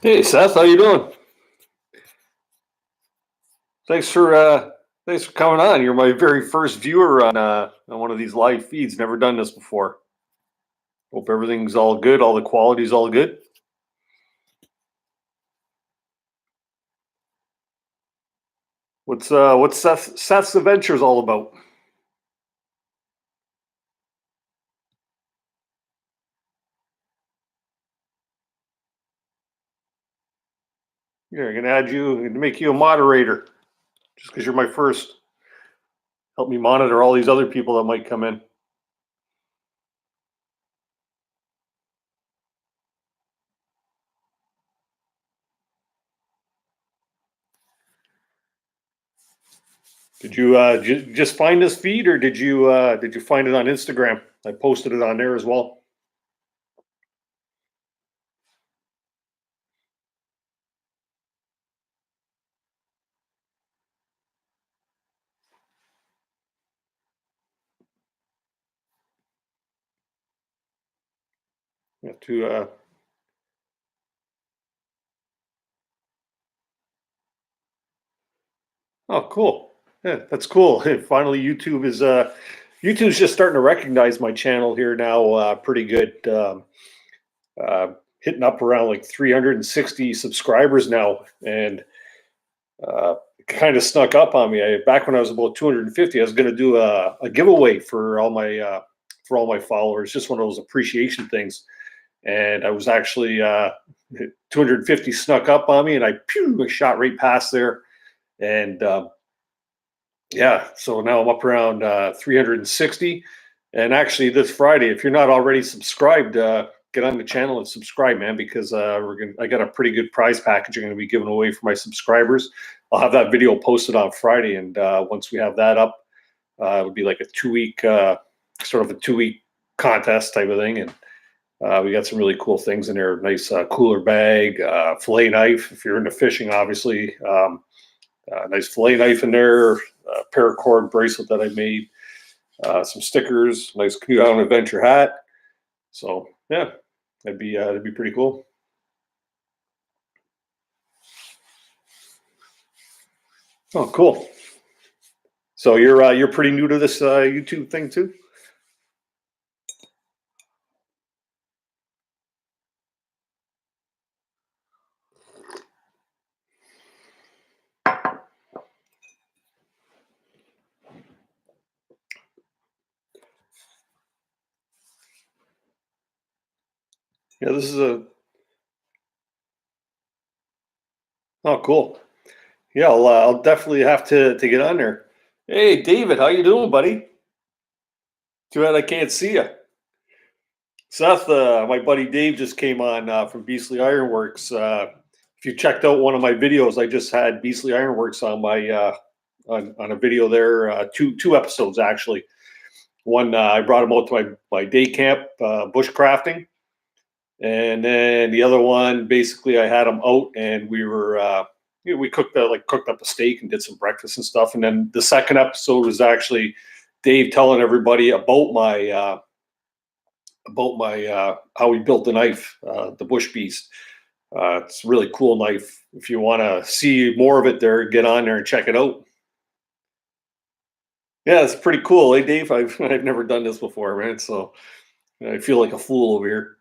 Hey Seth, how you doing? Thanks for uh, thanks for coming on. You're my very first viewer on one of these live feeds. Never done this before. Hope everything's all good. All the quality's all good. What's Seth's Adventures all about? Yeah, I'm gonna add you and make you a moderator just because you're my first. Help me monitor all these other people that might come in. Did you just find this feed, or did you find it on Instagram? I posted it on there as well. Yeah, oh, cool. Yeah, that's cool. Finally, YouTube's just starting to recognize my channel here now, pretty good. Uh, Hitting up around like 360 subscribers now, and kind of snuck up on me. Back when I was about 250, I was going to do a giveaway for all my followers, just one of those appreciation things. And I was actually 250 snuck up on me, and I shot right past there, and yeah, so now I'm up around 360. And actually, this Friday, if you're not already subscribed, get on the channel and subscribe, man, because I got a pretty good prize package I'm going to be giving away for my subscribers. I'll have that video posted on Friday, and once we have that up, it'll be like a 2 week, sort of a 2 week contest type of thing. And we got some really cool things in there. Nice cooler bag, fillet knife if you're into fishing, obviously. Nice fillet knife in there, paracord bracelet that I made, some stickers, nice Canoehound Adventure hat. So yeah, that'd be pretty cool. Oh, cool. So you're pretty new to this YouTube thing too. Yeah, this is a oh cool. Yeah, I'll definitely have to get on there. Hey, David, how you doing, buddy? Too bad I can't see you. Seth, my buddy Dave just came on from Beasley Ironworks. If you checked out one of my videos, I just had Beasley Ironworks on my on a video there, two episodes actually. One I brought him out to my day camp bushcrafting, and then the other one basically I had him out and we were we cooked up a steak and did some breakfast and stuff. And then the second episode was actually Dave telling everybody about my how we built the knife, the Bush Beast. It's a really cool knife. If you want to see more of it, there, get on there and check it out. Yeah, it's pretty cool, hey Dave. I've never done this before, man. So I feel like a fool over here.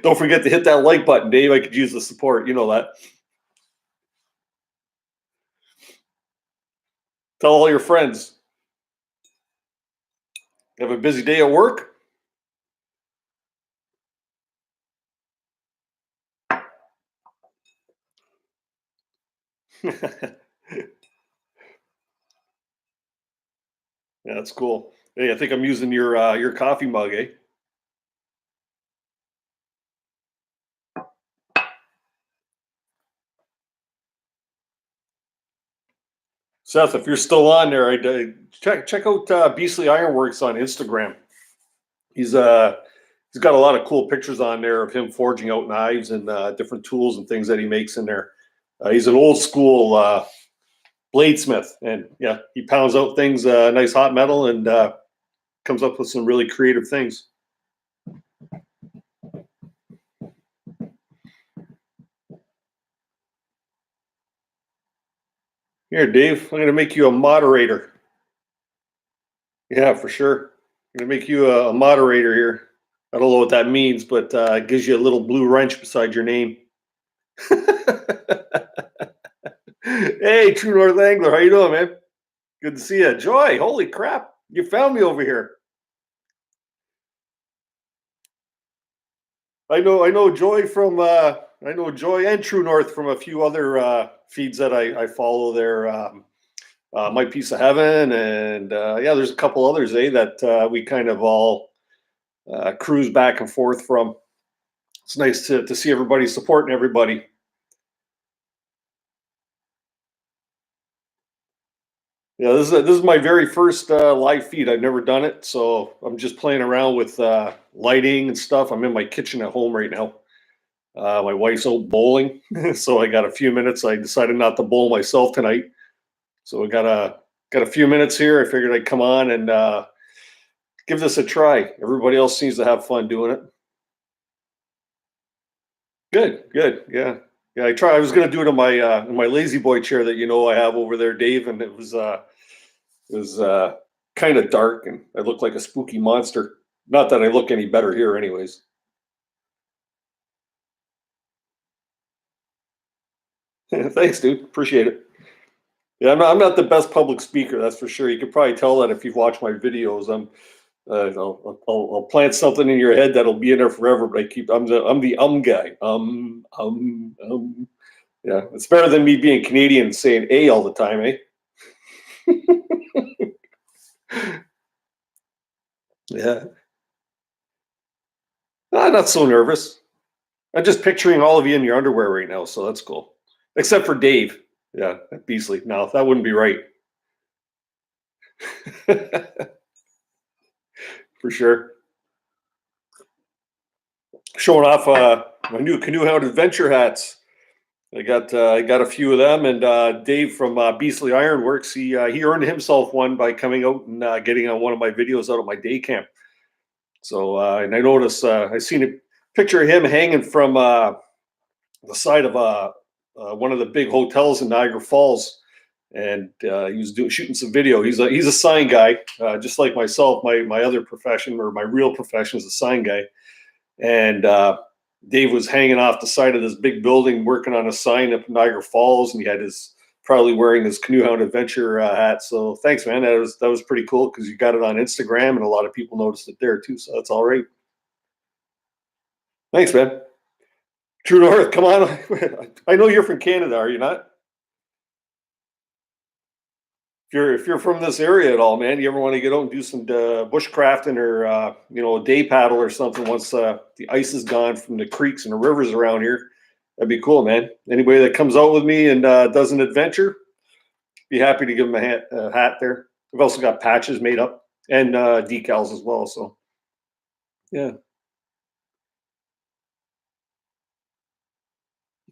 Don't forget to hit that like button, Dave. I could use the support. You know that. Tell all your friends. You have a busy day at work. Yeah, that's cool. Hey, I think I'm using your coffee mug, eh? Seth, if you're still on there, check out Beasley Ironworks on Instagram. He's uh he's got a lot of cool pictures on there of him forging out knives and different tools and things that he makes in there. He's an old school bladesmith, and yeah, he pounds out things, nice hot metal, and comes up with some really creative things. Here, Dave, I'm going to make you a moderator. Yeah, for sure. I'm going to make you a moderator here. I don't know what that means, but it gives you a little blue wrench beside your name. Hey, True North Angler, how you doing, man? Good to see you. Joy, holy crap, you found me over here. I know Joy from I know Joy and True North from a few other feeds that I follow there. My Piece of Heaven, and yeah, there's a couple others, that we kind of all cruise back and forth from. It's nice to see everybody supporting everybody. Yeah, this is my very first live feed. I've never done it, so I'm just playing around with lighting and stuff. I'm in my kitchen at home right now. My wife's out bowling, so I got a few minutes. I decided not to bowl myself tonight, so we got a few minutes here. I figured I'd come on and give this a try. Everybody else seems to have fun doing it. Good, yeah, yeah. I was gonna do it in my lazy boy chair that I have over there, Dave, and it was kind of dark, and I look like a spooky monster. Not that I look any better here, anyways. Thanks, dude. Appreciate it. Yeah, I'm not the best public speaker, that's for sure. You could probably tell that if you've watched my videos. I'll plant something in your head that'll be in there forever. But I'm the guy. Yeah, it's better than me being Canadian and saying "a" all the time, eh? Yeah, not so nervous. I'm just picturing all of you in your underwear right now, so that's cool. Except for Dave. Yeah, Beasley. No, that wouldn't be right. For sure. Showing off my new Canoehound Adventure hats. I got a few of them, and Dave from Beasley Ironworks, he earned himself one by coming out and getting on one of my videos out of my day camp. So and I noticed I seen a picture of him hanging from the side of one of the big hotels in Niagara Falls, and he was shooting some video. He's a sign guy, just like myself. My other profession, or my real profession, is a sign guy, and Dave was hanging off the side of this big building working on a sign up in Niagara Falls, and he had his probably wearing his Canoehound Adventure hat. So thanks, man. That was pretty cool because you got it on Instagram, and a lot of people noticed it there too. So that's all right. Thanks, man. True North, come on. I know you're from Canada, are you not? If you're from this area at all, man, you ever want to get out and do some bushcrafting, or a day paddle or something once the ice is gone from the creeks and the rivers around here, that'd be cool, man. Anybody that comes out with me and does an adventure, be happy to give them a hat there. I've also got patches made up and decals as well. So yeah,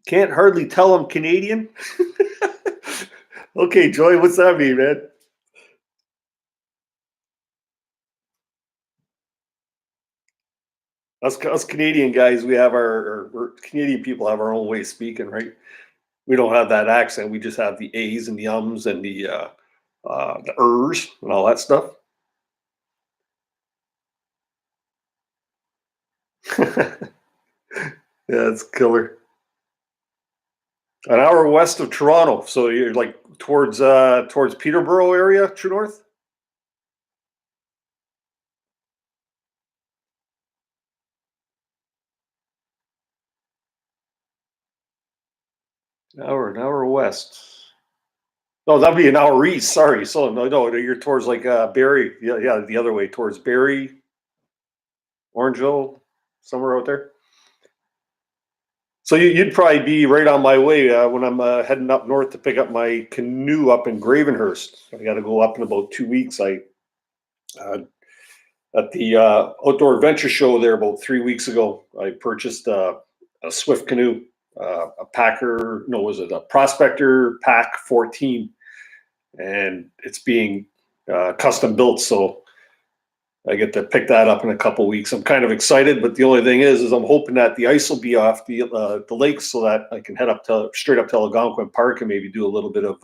can't hardly tell I'm Canadian. Okay, Joy, what's that mean, man? Us Canadian guys, we have our Canadian people have our own way of speaking, right? We don't have that accent. We just have the A's and the ums and the ers and all that stuff. Yeah, it's killer. An hour west of Toronto, so you're like towards Peterborough area, true north. An hour west. No, that'd be an hour east. Sorry, so no, you're towards like Barrie. Yeah, the other way towards Barrie, Orangeville, somewhere out there. So you'd probably be right on my way when I'm heading up north to pick up my canoe up in Gravenhurst. I got to go up in about 2 weeks. I at the outdoor adventure show there about 3 weeks ago. I purchased a Swift canoe, a Packer. No, was it a Prospector Pack 14, and it's being custom built. So I get to pick that up in a couple of weeks. I'm kind of excited, but the only thing is I'm hoping that the ice will be off the lakes so that I can head up to straight up to Algonquin Park and maybe do a little bit of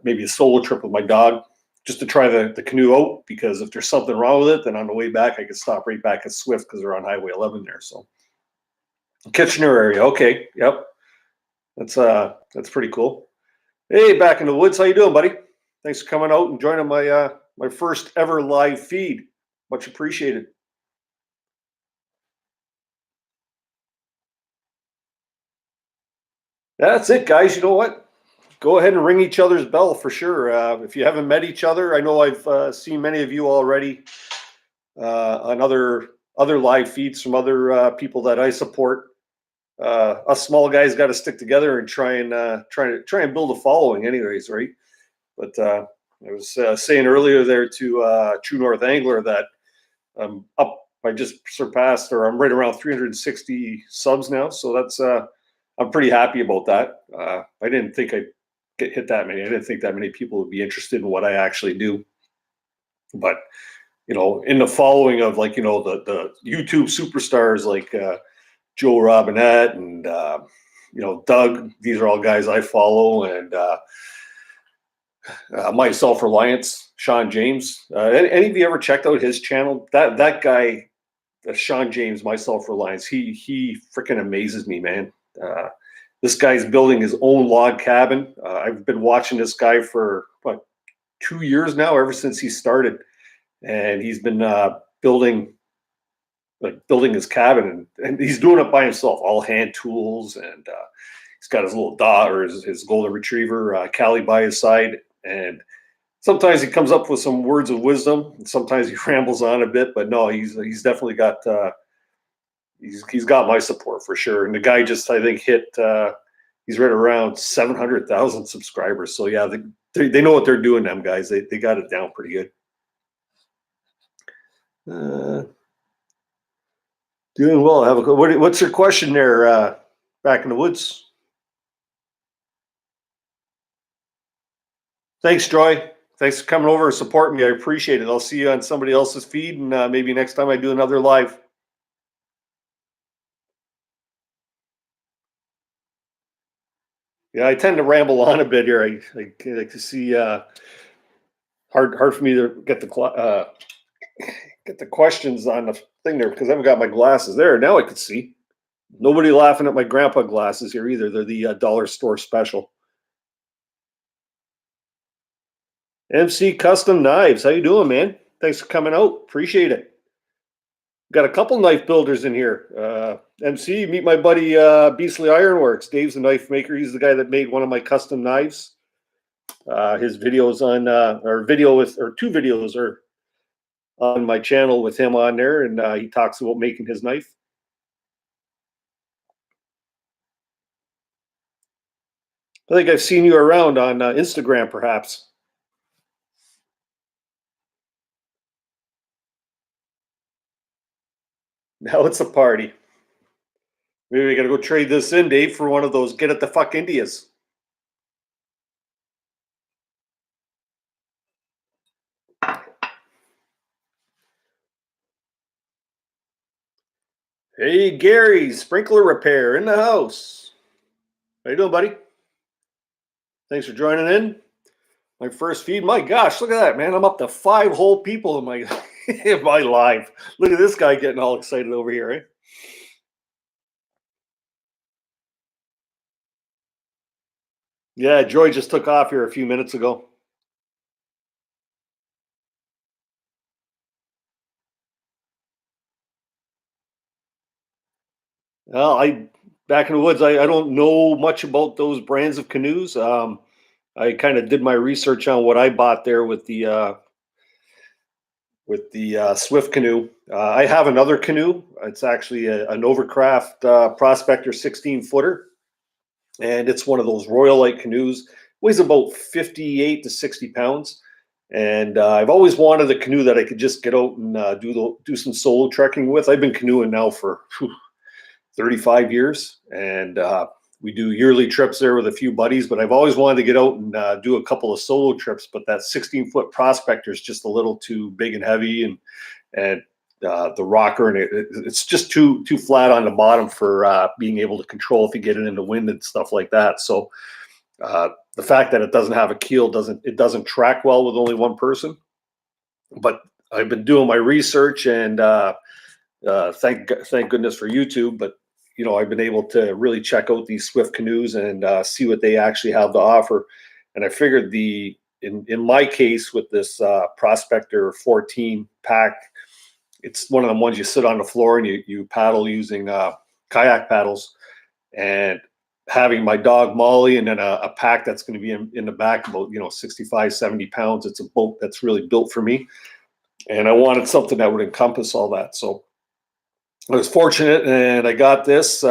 maybe a solo trip with my dog, just to try the canoe out, because if there's something wrong with it, then on the way back I could stop right back at Swift because they're on Highway 11 there. So Kitchener area, okay, yep, that's pretty cool. Hey, back in the woods, how you doing, buddy? Thanks for coming out and joining my my first ever live feed. Much appreciated. That's it, guys. You know what? Go ahead and ring each other's bell for sure. If you haven't met each other, I know I've seen many of you already on other live feeds from other people that I support. Us small guys got to stick together and try and build a following, anyways, right? But I was saying earlier there to True North Angler that I'm up. I just surpassed, or I'm right around 360 subs now. So that's I'm pretty happy about that. I didn't think I'd hit that many. I didn't think that many people would be interested in what I actually do. But in the following of the YouTube superstars like Joe Robinette and Doug, these are all guys I follow, and My Self-Reliance, Sean James. Any of you ever checked out his channel? That guy, Sean James, My Self-Reliance, he freaking amazes me, man. This guy's building his own log cabin. I've been watching this guy for what, 2 years now, ever since he started, and he's been building his cabin, and he's doing it by himself, all hand tools, and he's got his little dog, or his golden retriever, Callie, by his side, and sometimes he comes up with some words of wisdom, and sometimes he rambles on a bit, but no, he's definitely got he's got my support for sure. And the guy just, I think, hit he's right around 700,000 subscribers. So yeah, they know what they're doing, them guys. They got it down pretty good. Doing well. What's your question there, back in the woods? Thanks, Joy. Thanks for coming over and supporting me. I appreciate it. I'll see you on somebody else's feed, and maybe next time I do another live. Yeah, I tend to ramble on a bit here. I like to see hard for me to get the questions on the thing there, because I haven't got my glasses there. Now I could see. Nobody laughing at my grandpa glasses here either. They're the dollar store special. MC Custom Knives, how you doing, man? Thanks for coming out. Appreciate it. Got a couple knife builders in here. MC, meet my buddy Beastly Ironworks. Dave's a knife maker. He's the guy that made one of my custom knives. His videos on two videos are on my channel with him on there, and he talks about making his knife. I think I've seen you around on Instagram, perhaps. Now it's a party. Maybe we got to go trade this in, Dave, for one of those get at the fuck Indias. Hey, Gary, sprinkler repair in the house. How you doing, buddy? Thanks for joining in. My first feed. My gosh, look at that, man. I'm up to 5 whole people in my in my live. Look at this guy getting all excited over here, eh? Yeah, Joy just took off here a few minutes ago. Well, back in the woods, I don't know much about those brands of canoes. I kind of did my research on what I bought there with the Swift canoe. I have another canoe. It's actually an Overcraft Prospector 16-footer, and it's one of those Royal-like canoes. Weighs about 58 to 60 pounds, and I've always wanted a canoe that I could just get out and do some solo trekking with. I've been canoeing now for 35 years, and we do yearly trips there with a few buddies, but I've always wanted to get out and do a couple of solo trips, but that 16-foot Prospector is just a little too big and heavy, and the rocker, and it's just too flat on the bottom for being able to control if you get it in the wind and stuff like that. So The fact that it doesn't have a keel doesn't track well with only one person. But I've been doing my research, and thank goodness for YouTube. But I've been able to really check out these Swift canoes and see what they actually have to offer. And I figured in my case with this Prospector 14 pack, it's one of the ones you sit on the floor and you paddle using kayak paddles. And having my dog Molly and then a pack that's going to be in the back about 65, 70 pounds. It's a boat that's really built for me, and I wanted something that would encompass all that. So I was fortunate, and I got this.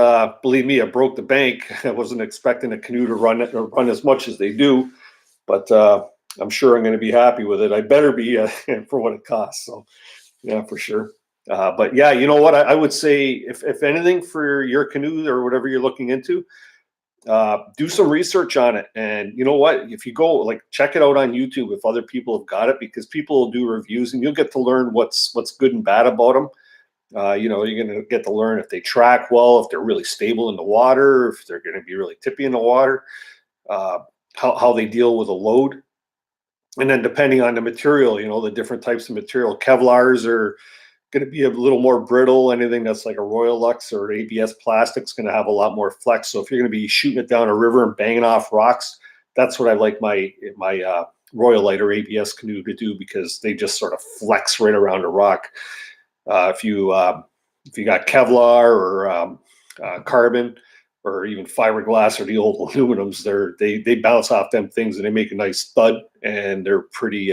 Believe me, I broke the bank. I wasn't expecting a canoe to run as much as they do, but I'm sure I'm going to be happy with it. I better be for what it costs. So yeah, for sure. But yeah, you know what? I would say if anything for your canoe or whatever you're looking into, do some research on it. And you know what? If you go check it out on YouTube if other people have got it, because people will do reviews and you'll get to learn what's good and bad about them. You're going to get to learn if they track well, if they're really stable in the water, if they're going to be really tippy in the water, how they deal with a load. And then depending on the material, the different types of material, Kevlars are going to be a little more brittle. Anything that's like a Royal Lux or ABS plastic is going to have a lot more flex. So if you're going to be shooting it down a river and banging off rocks, that's what I like my Royal Light or ABS canoe to do, because they just sort of flex right around a rock. If you got Kevlar or carbon or even fiberglass or the old aluminums, they bounce off them things and they make a nice thud, and they're pretty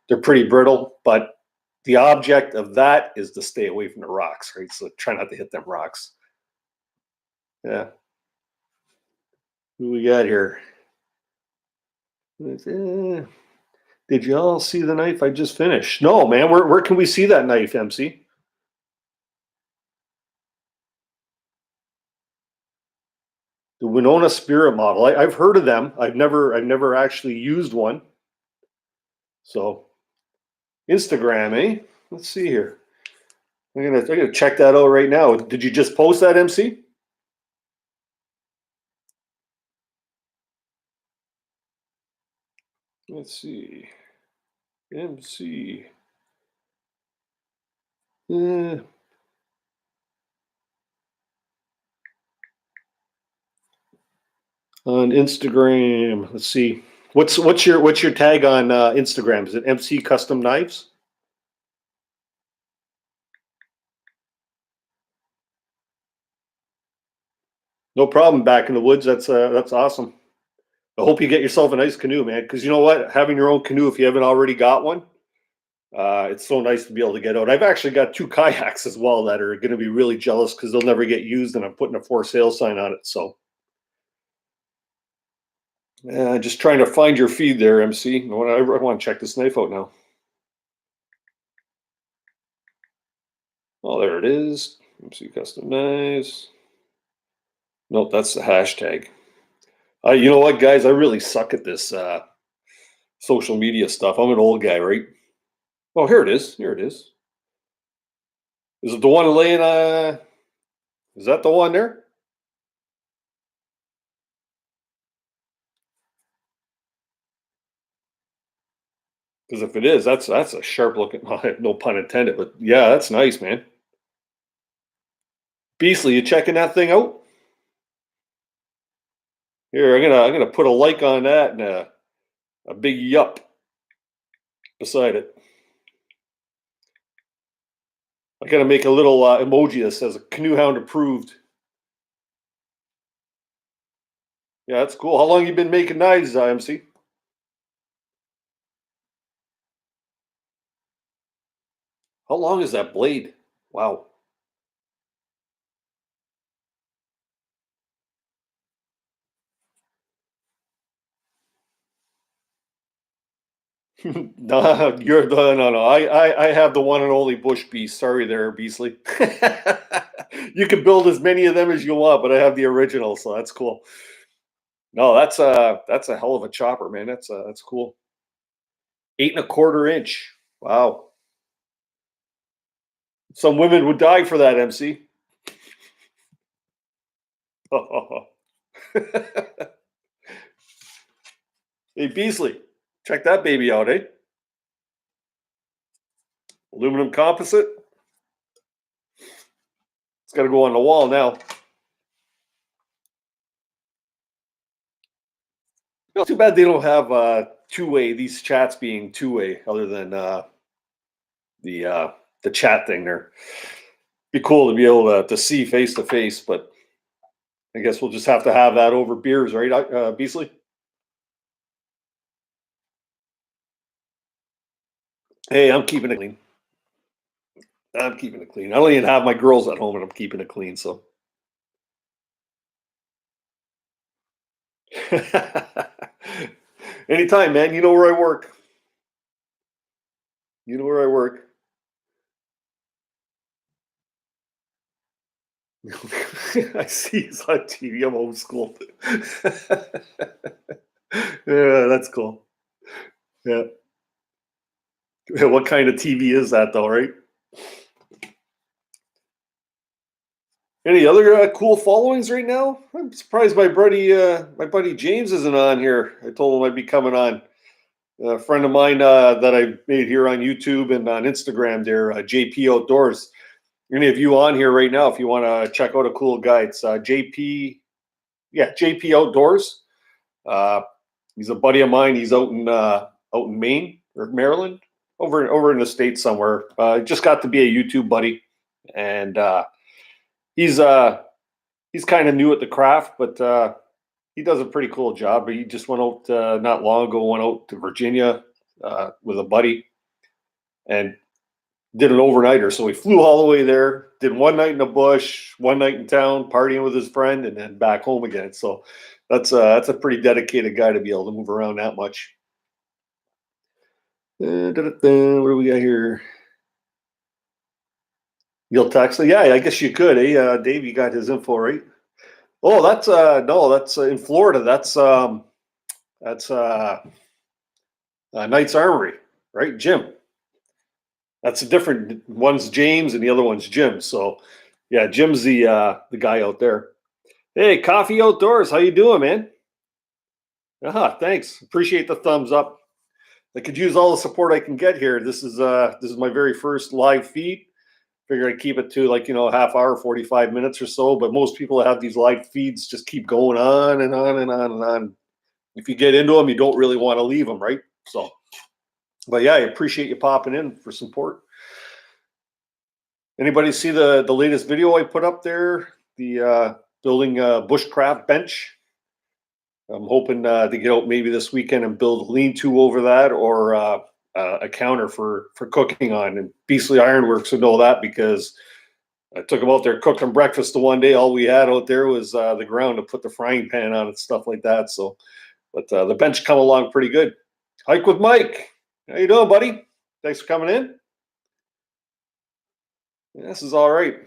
brittle. But the object of that is to stay away from the rocks, right? So try not to hit them rocks. Yeah. Who we got here? Did you all see the knife I just finished? No, man. Where can we see that knife, MC? The Winona Spirit model. I've heard of them. I've never actually used one. So Instagram, eh? Let's see here. I'm gonna check that out right now. Did you just post that, MC? Let's see. MC. On Instagram. Let's see. What's your tag on Instagram? Is it MC Custom Knives? No problem. Back in the woods. That's awesome. I hope you get yourself a nice canoe, man. Because you know what, having your own canoe, if you haven't already got one, it's so nice to be able to get out. I've actually got 2 kayaks as well that are going to be really jealous because they'll never get used, and I'm putting a for sale sign on it. So, just trying to find your feed there, MC. I want to check this knife out now. Oh, there it is. MC Custom Knives. Nope, that's the hashtag. You know what, guys? I really suck at this social media stuff. I'm an old guy, right? Oh, here it is. Here it is. Is it the one laying? Is that the one there? Because if it is, that's a sharp looking. No pun intended, but yeah, that's nice, man. Beasley, you checking that thing out? Here, I'm gonna put a like on that and a big yup beside it. I gotta make a little emoji that says Canoehound approved. Yeah, that's cool. How long you been making knives, MC? How long is that blade? Wow. No, no. I have the one and only Bush Beast. Sorry there, Beasley. You can build as many of them as you want, but I have the original, so that's cool. No, that's a hell of a chopper, man. That's cool. 8 1/4 inch. Wow. Some women would die for that, MC. Hey, Beasley, check that baby out, eh? Aluminum composite. It's got to go on the wall now. Too bad they don't have two-way. These chats being two-way, other than the chat thing. There, be cool to be able to see face to face, but I guess we'll just have to have that over beers, right, Beasley? Hey, I'm keeping it clean. I'm keeping it clean. I don't even have my girls at home, and I'm keeping it clean. So, anytime, man. You know where I work. You know where I work. I see it's on TV. I'm old school. Yeah, that's cool. Yeah. What kind of TV is that, though, right? Any other cool followings right now? I'm surprised my buddy James isn't on here. I told him I'd be coming on. A friend of mine that I made here on YouTube and on Instagram there, JP Outdoors. Any of you on here right now, if you want to check out a cool guy, it's JP Outdoors. He's a buddy of mine. He's out in Maine or Maryland, over in the States somewhere. Just got to be a YouTube buddy, and he's kind of new at the craft, but he does a pretty cool job. But he just went out not long ago. Went out to Virginia with a buddy and did an overnighter. So he flew all the way there, did one night in the bush, one night in town, partying with his friend, and then back home again. So that's a pretty dedicated guy to be able to move around that much. What do we got here? You'll text. Yeah, I guess you could. Hey, Dave, you got his info, right? Oh, that's no, that's in Florida. That's Knight's Armory, right? Jim. That's a different one's James and the other one's Jim. So yeah, Jim's the guy out there. Hey, Coffee Outdoors, how you doing, man? Thanks. Appreciate the thumbs up. I could use all the support I can get here. This is my very first live feed. Figure I'd keep it to a half hour, 45 minutes or so. But most people that have these live feeds just keep going on and on and on and on. If you get into them, you don't really want to leave them, right? So, but yeah, I appreciate you popping in for support. Anybody see the latest video I put up there? The building a bushcraft bench. I'm hoping to get out maybe this weekend and build a lean-to over that, or a counter for cooking on. And Beasley Ironworks would know that, because I took them out there cooking breakfast the one day. All we had out there was the ground to put the frying pan on and stuff like that. So, but the bench come along pretty good. Hike with Mike. How you doing, buddy? Thanks for coming in. Yeah, this is all right.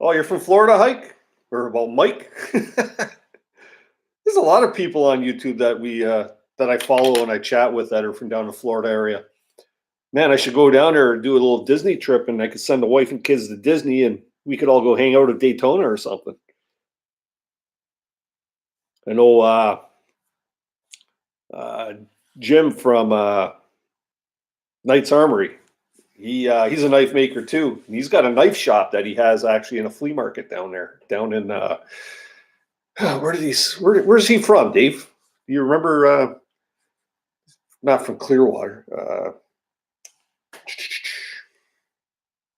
Oh, you're from Florida, Hike? Or well, Mike? There's a lot of people on YouTube that I follow and I chat with that are from down the Florida area. Man, I should go down there and do a little Disney trip, and I could send the wife and kids to Disney, and we could all go hang out at Daytona or something. I know Jim from Knight's Armory. He's a knife maker too. And he's got a knife shop that he has actually in a flea market down there, down in where's he from, Dave? Do you remember? Not from Clearwater.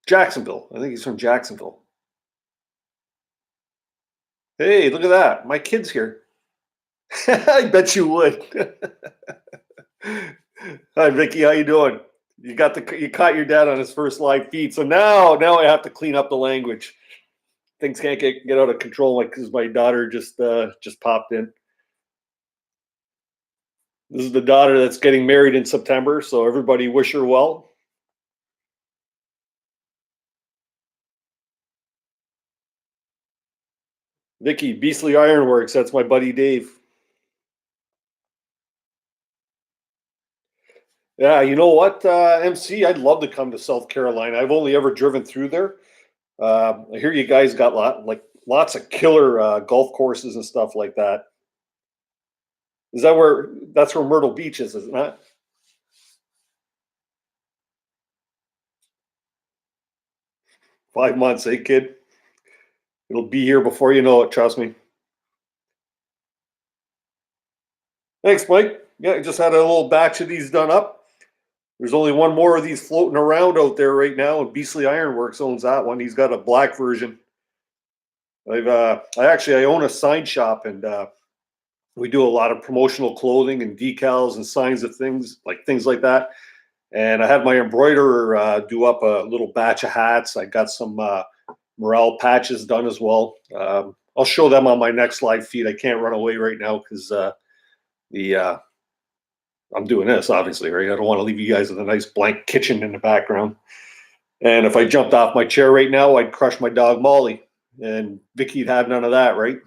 Jacksonville. I think he's from Jacksonville. Hey, look at that. My kid's here. I bet you would. Hi, Vicky. How you doing? You caught your dad on his first live feed. So now I have to clean up the language. Things can't get out of control, because my daughter just popped in. This is the daughter that's getting married in September, so everybody wish her well. Vicky, Beasley Ironworks, that's my buddy Dave. Yeah, you know what, MC, I'd love to come to South Carolina. I've only ever driven through there. I hear you guys got lots of killer golf courses and stuff like that. Is that where that's where Myrtle Beach is, isn't it? 5 months, eh, kid? It'll be here before you know it, trust me. Thanks, Mike. Yeah, I just had a little batch of these done up. There's only one more of these floating around out there right now, and Beasley Ironworks owns that one. He's got a black version. I own a sign shop, and we do a lot of promotional clothing and decals and signs of things like that. And I had my embroiderer do up a little batch of hats. I got some morale patches done as well. I'll show them on my next live feed. I can't run away right now because the I'm doing this, obviously, right? I don't want to leave you guys with a nice blank kitchen in the background. And if I jumped off my chair right now, I'd crush my dog Molly, and Vicky'd have none of that, right?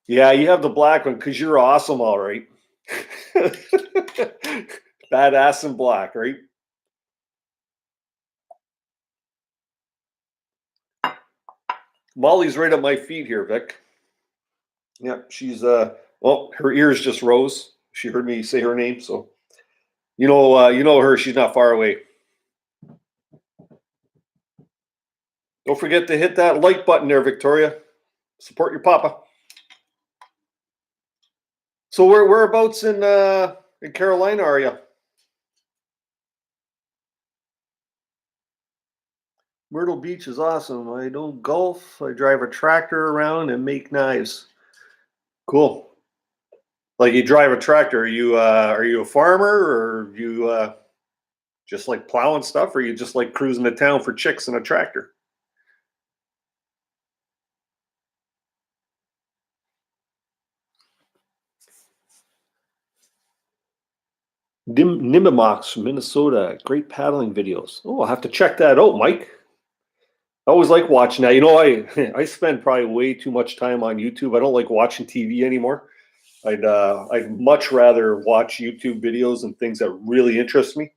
Yeah, you have the black one because you're awesome, all right. Badass in black, right? Molly's right at my feet here, Vic. Yeah, she's well, her ears just rose. She heard me say her name, so you know her. She's not far away. Don't forget to hit that like button there, Victoria. Support your papa. So whereabouts in Carolina are you? Myrtle Beach is awesome. I don't golf. I drive a tractor around and make knives. Cool. Like you drive a tractor. Are you a farmer, or you just like plowing stuff, or you just like cruising to town for chicks in a tractor? Nimbamox from Minnesota. Great paddling videos. Oh, I'll have to check that out, Mike. I always like watching that. I spend probably way too much time on YouTube. I don't like watching TV anymore. I'd much rather watch YouTube videos and things that really interest me.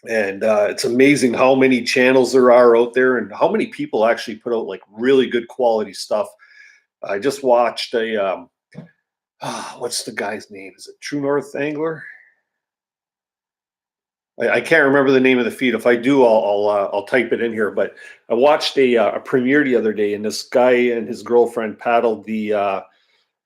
And it's amazing how many channels there are out there and how many people actually put out like really good quality stuff. I just watched what's the guy's name? Is it True North Angler? I can't remember the name of the feed. If I do, I'll type it in here. But I watched a premiere the other day, and this guy and his girlfriend paddled the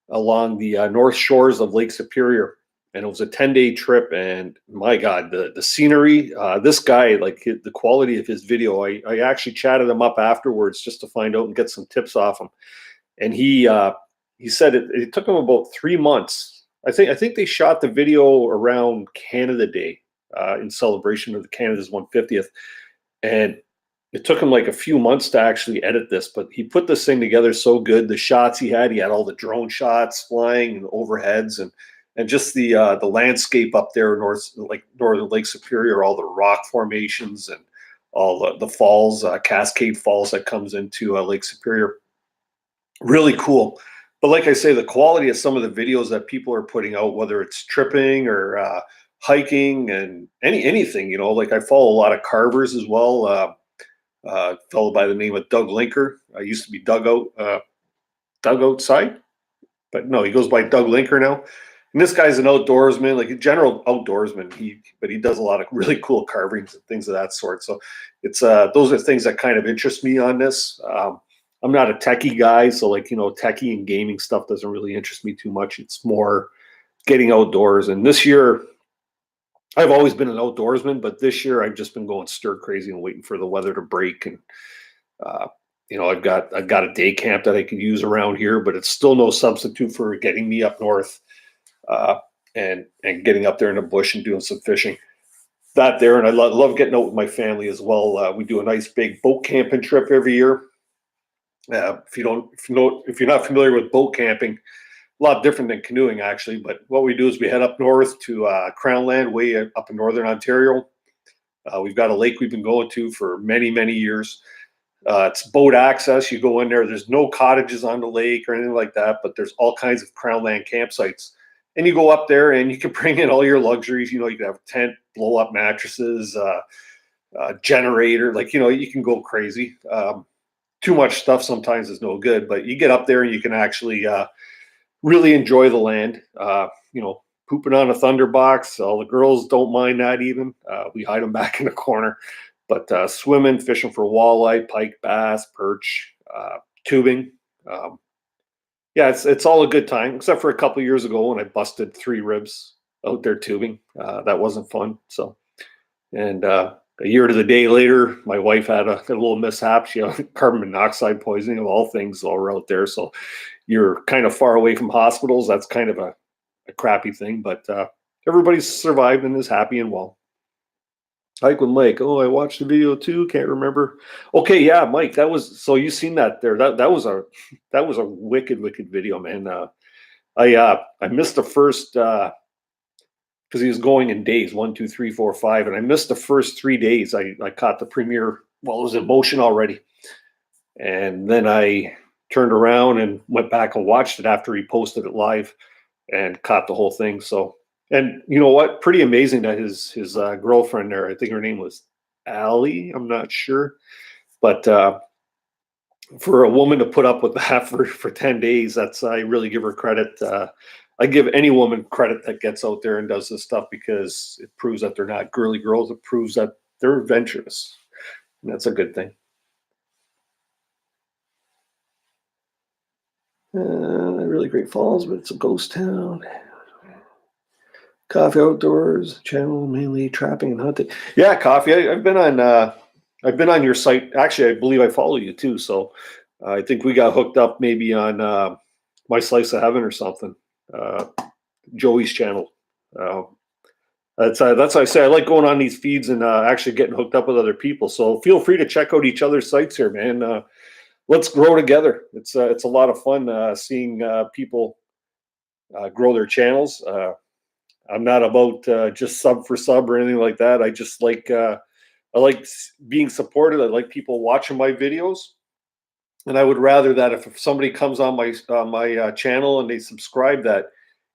along the north shores of Lake Superior, and it was a 10-day trip. And my God, the scenery. This guy, like the quality of his video, I actually chatted him up afterwards just to find out and get some tips off him. And he said it took him about 3 months. I think they shot the video around Canada Day. In celebration of the Canada's 150th. And it took him like a few months to actually edit this, but he put this thing together so good. The shots he had all the drone shots flying and overheads and just the landscape up there northern Lake Superior, all the rock formations and all the falls, Cascade Falls that comes into Lake Superior. Really cool. But like I say, the quality of some of the videos that people are putting out, whether it's tripping or hiking and anything, like I follow a lot of carvers as well. A fellow by the name of Doug Linker. I used to be Doug Outside, but no, he goes by Doug Linker now. And this guy's an outdoorsman, like a general outdoorsman. But he does a lot of really cool carvings and things of that sort. So it's those are things that kind of interest me on this. I'm not a techie guy, so techie and gaming stuff doesn't really interest me too much. It's more getting outdoors. And this year, I've always been an outdoorsman, but this year I've just been going stir crazy and waiting for the weather to break. And I've got a day camp that I could use around here, but it's still no substitute for getting me up north and getting up there in the bush and doing some fishing. That there, and I love getting out with my family as well. We do a nice big boat camping trip every year. If you're not familiar with boat camping, a lot different than canoeing actually, but what we do is we head up north to Crown Land, way up in northern Ontario. We've got a lake we've been going to for many years. It's boat access. You go in there. There's no cottages on the lake or anything like that, but there's all kinds of Crown Land campsites. And you go up there and you can bring in all your luxuries. You can have a tent, blow up mattresses, generator. You can go crazy. too much stuff sometimes is no good, but you get up there and you can actually really enjoy the land. Pooping on a thunderbox. All the girls don't mind that even. We hide them back in the corner. But swimming, fishing for walleye, pike, bass, perch, tubing. Um, yeah, it's all a good time, except for a couple of years ago when I busted 3 ribs out there tubing. That wasn't fun. So, and a year to the day later, my wife had a little mishap. She had carbon monoxide poisoning of all things while we're out there. So you're kind of far away from hospitals. That's kind of a crappy thing, but everybody's survived and is happy and well. Hike with Mike. Oh, I watched the video too. Can't remember. Okay, yeah, Mike. That was so you seen that there. That was a wicked video, man. I missed the first because he was going in days 1, 2, 3, 4, 5, and I missed the first 3 days. I caught the premiere while it was in motion already, and then I turned around and went back and watched it after he posted it live and caught the whole thing. So, and you know what? Pretty amazing that his girlfriend there, I think her name was Allie. I'm not sure, but for a woman to put up with that for 10 days, I really give her credit. I give any woman credit that gets out there and does this stuff because it proves that they're not girly girls. It proves that they're adventurous, and that's a good thing. Really great falls, but it's a ghost town. Coffee outdoors channel, mainly trapping and hunting. Yeah, Coffee. I've been on your site. Actually, I believe I follow you too. So I think we got hooked up maybe on My Slice of Heaven or something. Joey's channel. That's why I say I like going on these feeds and actually getting hooked up with other people. So feel free to check out each other's sites here, man. Let's grow together. It's a lot of fun seeing people grow their channels. I'm not about just sub for sub or anything like that. I just like I like being supported. I like people watching my videos, and I would rather that if somebody comes on my channel and they subscribe, that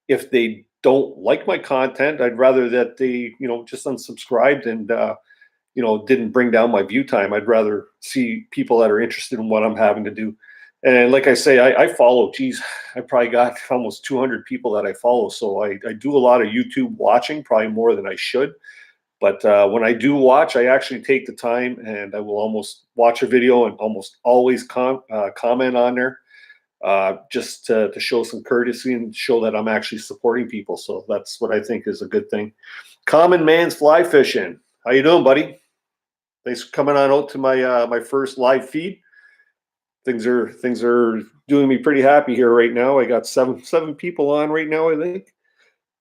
if they don't like my content, I'd rather that they just unsubscribed and didn't bring down my view time. I'd rather see people that are interested in what I'm having to do. And like I say, I follow, geez, I probably got almost 200 people that I follow. So I do a lot of YouTube watching, probably more than I should. But when I do watch, I actually take the time and I will almost watch a video and almost always comment on there just to show some courtesy and show that I'm actually supporting people. So that's what I think is a good thing. Common Man's Fly Fishing. How you doing, buddy? Thanks for coming on out to my first live feed. Things are doing me pretty happy here right now. I got seven people on right now, I think.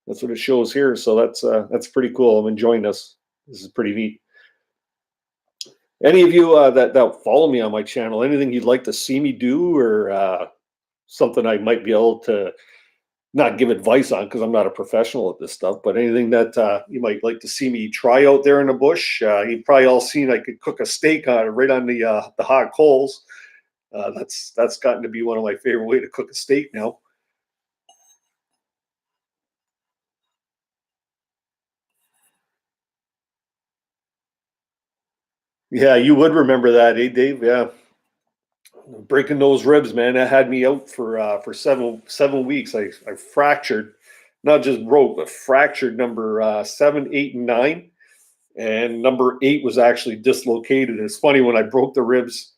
That's what it shows here. So that's pretty cool. I'm enjoying this. This is pretty neat. Any of you that follow me on my channel, anything you'd like to see me do, or something I might be able to not give advice on because I'm not a professional at this stuff, but anything that you might like to see me try out there in the bush. You've probably all seen I could cook a steak on it right on the hot coals. That's gotten to be one of my favorite way to cook a steak now. Yeah, you would remember that, eh, Dave? Yeah, breaking those ribs, man. That had me out for 7 weeks. I fractured, not just broke, but fractured number 7, 8, and 9, and number 8 was actually dislocated. It's funny when I broke the ribs,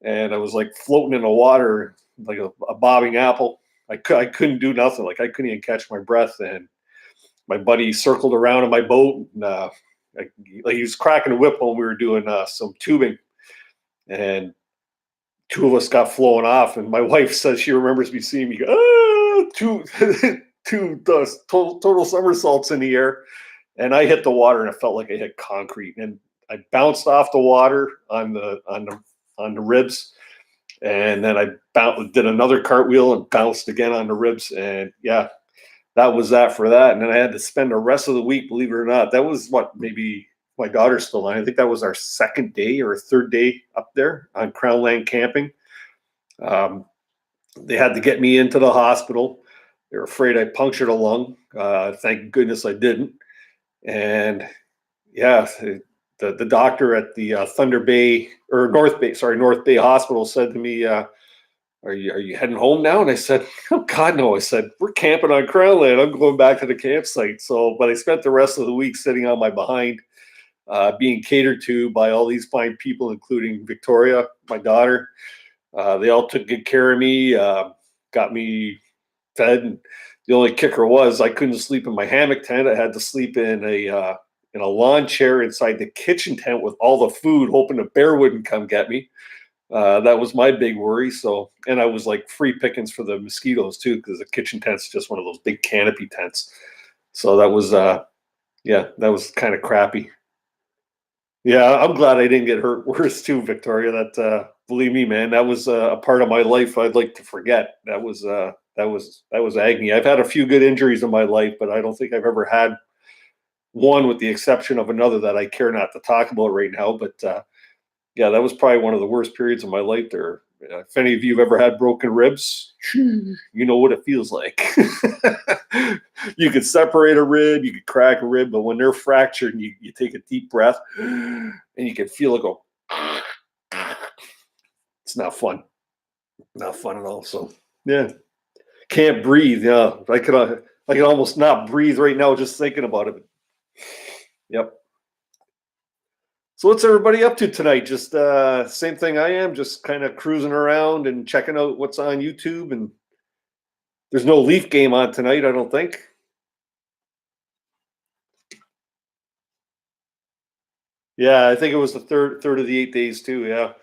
and I was like floating in the water like a bobbing apple. I couldn't do nothing. Like I couldn't even catch my breath, and my buddy circled around in my boat, and like he was cracking a whip when we were doing some tubing, and 2 of us got flown off. And my wife says she remembers me seeing me go, two total somersaults in the air, and I hit the water, and it felt like I hit concrete, and I bounced off the water on the ribs, and then I did another cartwheel and bounced again on the ribs, and yeah, that was that for that. And then I had to spend the rest of the week, believe it or not. That was maybe my daughter's still on. I think that was our 2nd day or 3rd day up there on Crown Land camping. They had to get me into the hospital. They were afraid I punctured a lung. Thank goodness I didn't. And yeah, the doctor at the North Bay Hospital said to me, are you heading home now? And I said, oh God, no. I said, we're camping on Crown Land. I'm going back to the campsite. So, but I spent the rest of the week sitting on my behind, being catered to by all these fine people, including Victoria, my daughter. They all took good care of me, got me fed. And the only kicker was I couldn't sleep in my hammock tent. I had to sleep in a lawn chair inside the kitchen tent with all the food, hoping a bear wouldn't come get me. That was my big worry. So, and I was like free pickings for the mosquitoes too, because the kitchen tent's just one of those big canopy tents. So that was, yeah, that was kind of crappy. Yeah, I'm glad I didn't get hurt worse too, Victoria. That, believe me, man, that was a part of my life I'd like to forget. That was agony. I've had a few good injuries in my life, but I don't think I've ever had one, with the exception of another that I care not to talk about right now. But yeah, that was probably one of the worst periods of my life there. If any of you have ever had broken ribs, you know what it feels like. You could separate a rib, you could crack a rib, but when they're fractured, you take a deep breath and you can feel it go. It's not fun. Not fun at all. So, yeah, can't breathe. Yeah, I could almost not breathe right now just thinking about it. Yep. So what's everybody up to tonight? Just same thing I am, just kind of cruising around and checking out what's on YouTube. And there's no Leaf game on tonight, I don't think. Yeah, I think it was the third of the 8 days too. Yeah,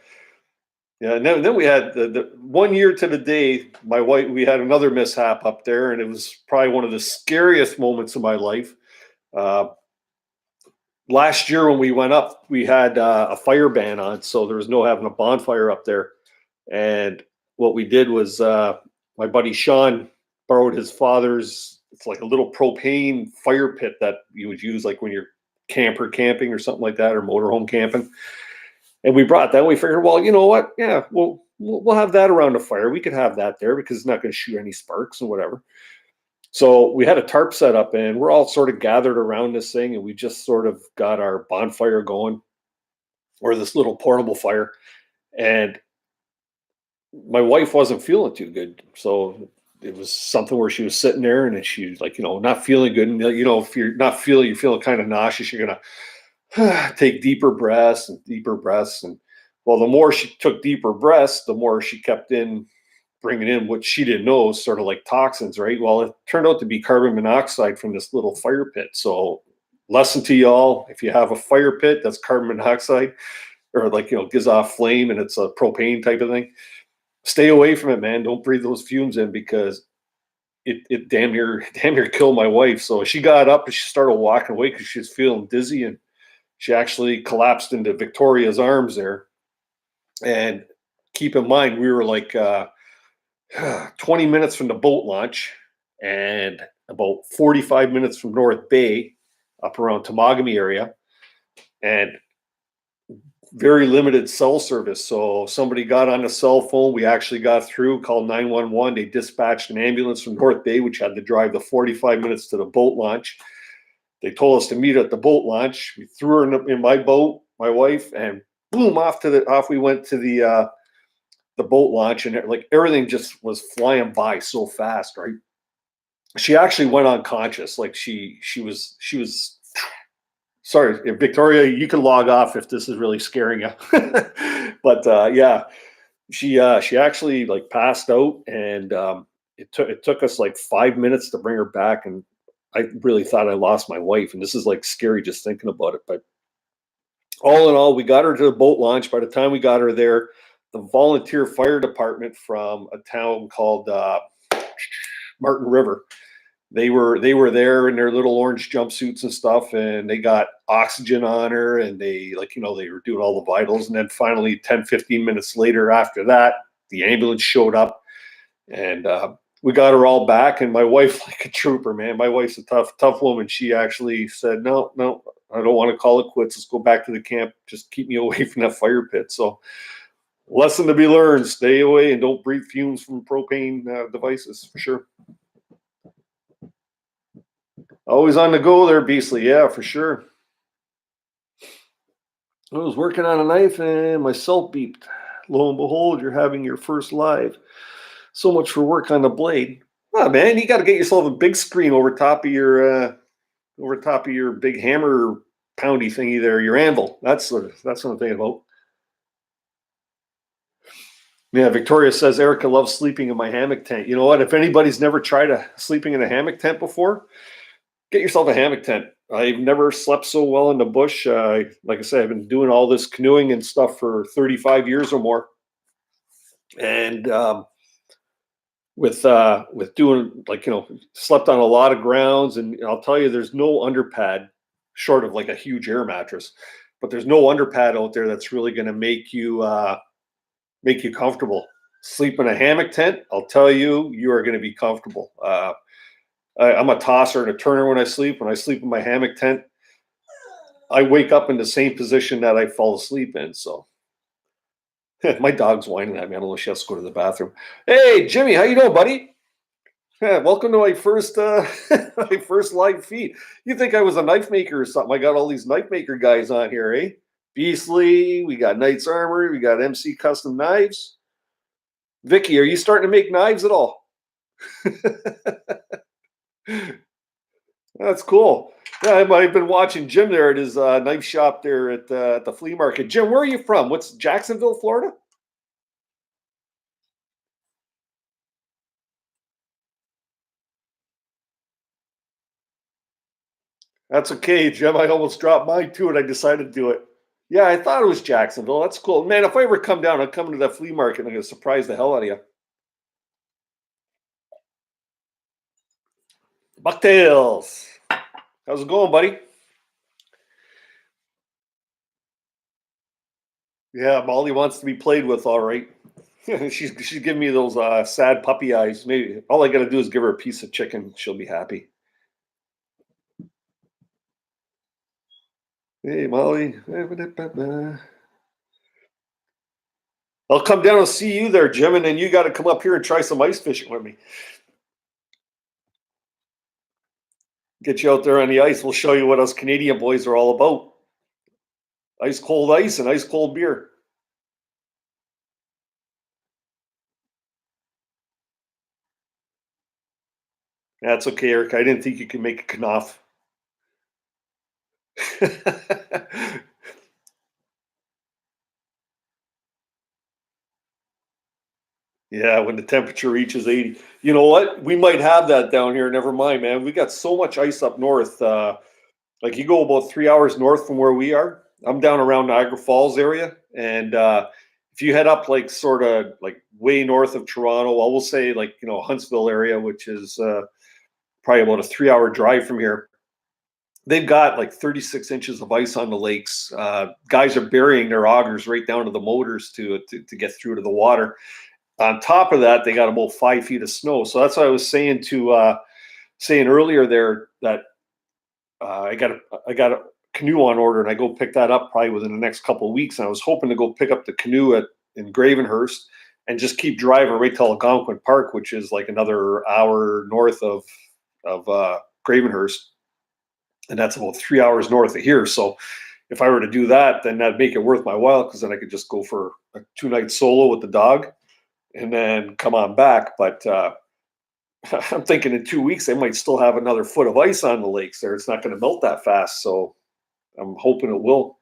yeah. And then we had the 1 year to the day. My wife, we had another mishap up there, and it was probably one of the scariest moments of my life. Uh, Last year when we went up, we had a fire ban on, so there was no having a bonfire up there. And what we did was my buddy Sean borrowed his father's. It's like a little propane fire pit that you would use like when you're camping or something like that, or motorhome camping. And we brought that. And we figured, well, you know what? Yeah, we'll have that around the fire. We could have that there because it's not going to shoot any sparks and whatever. So we had a tarp set up, and we're all sort of gathered around this thing, and we just sort of got our bonfire going, or this little portable fire. And my wife wasn't feeling too good, so it was something where she was sitting there, and she was like, not feeling good. And if you're feeling kind of nauseous, you're gonna take deeper breaths and deeper breaths. And well, the more she took deeper breaths, the more she kept bringing in what she didn't know, sort of like toxins, right? Well, it turned out to be carbon monoxide from this little fire pit. So, lesson to y'all: if you have a fire pit that's carbon monoxide, or like gives off flame, and it's a propane type of thing, stay away from it, man. Don't breathe those fumes in, because it damn near killed my wife. So she got up and she started walking away because she was feeling dizzy, and she actually collapsed into Victoria's arms there. And keep in mind, we were like 20 minutes from the boat launch and about 45 minutes from North Bay, up around Temagami area, and very limited cell service. So somebody got on a cell phone. We actually got through, called 911. They dispatched an ambulance from North Bay, which had to drive the 45 minutes to the boat launch. They told us to meet at the boat launch. We threw her in my boat, my wife, and boom, off we went to the boat launch, and like everything just was flying by so fast, right? She actually went unconscious. Like she was sorry, Victoria, you can log off if this is really scaring you. But yeah, she actually like passed out, and it took us like 5 minutes to bring her back, and I really thought I lost my wife, and this is like scary just thinking about it. But all in all, we got her to the boat launch. By the time we got her there, the volunteer fire department from a town called Martin River, they were there in their little orange jumpsuits and stuff, and they got oxygen on her, and they they were doing all the vitals. And then finally 10-15 minutes later, after that, the ambulance showed up, and we got her all back. And my wife, like a trooper, man, my wife's a tough woman. She actually said, no, I don't want to call it quits. Let's go back to the camp. Just keep me away from that fire pit. So, lesson to be learned: stay away and don't breathe fumes from propane devices, for sure. Always on the go there, Beastly. Yeah, for sure. I was working on a knife and my cell beeped. Lo and behold, you're having your first live. So much for work on the blade. Oh man, you got to get yourself a big screen over top of your big hammer poundy thingy there, your anvil. That's what I'm thinking about. Yeah, Victoria says Erica loves sleeping in my hammock tent. You know what? If anybody's never tried sleeping in a hammock tent before, get yourself a hammock tent. I've never slept so well in the bush. Like I said, I've been doing all this canoeing and stuff for 35 years or more, and with doing, like, slept on a lot of grounds. And I'll tell you, there's no underpad short of like a huge air mattress, but there's no underpad out there that's really going to make you comfortable. Sleep in a hammock tent, I'll tell you, you are going to be comfortable. I'm a tosser and a turner when I sleep. When I sleep in my hammock tent, I wake up in the same position that I fall asleep in. So my dog's whining at me. I don't know if she has to go to the bathroom. Hey, Jimmy, how you doing, buddy? Yeah, welcome to my first my first live feed. You think I was a knife maker or something? I got all these knife maker guys on here, eh? Beastly, we got Knight's Armory, we got MC Custom Knives. Vicky, are you starting to make knives at all? That's cool. Yeah, I've been watching Jim there at his knife shop there at the flea market. Jim, where are you from? What's Jacksonville, Florida? That's okay, Jim. I almost dropped mine too, and I decided to do it. Yeah, I thought it was Jacksonville. That's cool, man. If I ever come down, I'll come to that flea market and I'm gonna surprise the hell out of you. Bucktails, how's it going, buddy? Yeah, Molly wants to be played with, all right. she's giving me those sad puppy eyes. Maybe all I got to do is give her a piece of chicken. She'll be happy. Hey, Molly. I'll come down and see you there, Jim, and then you got to come up here and try some ice fishing with me. Get you out there on the ice. We'll show you what us Canadian boys are all about. Ice cold ice and ice cold beer. That's okay, Eric. I didn't think you could make a kanoff. Yeah, when the temperature reaches 80. You know what? We might have that down here. Never mind, man. We got so much ice up north. Like, you go about 3 hours north from where we are. I'm down around Niagara Falls area. And if you head up, like, sort of like way north of Toronto, well, we'll say, like, Huntsville area, which is probably about a 3 hour drive from here. They've got like 36 inches of ice on the lakes. Guys are burying their augers right down to the motors to get through to the water. On top of that, they got about 5 feet of snow. So that's what I was saying saying earlier there, that I got a canoe on order, and I go pick that up probably within the next couple of weeks. And I was hoping to go pick up the canoe in Gravenhurst and just keep driving right till Algonquin Park, which is like another hour north of Gravenhurst, and that's about 3 hours north of here. So if I were to do that, then that'd make it worth my while, because then I could just go for a 2-night solo with the dog and then come on back. But I'm thinking in 2 weeks, they might still have another foot of ice on the lakes there. It's not going to melt that fast. So I'm hoping it will.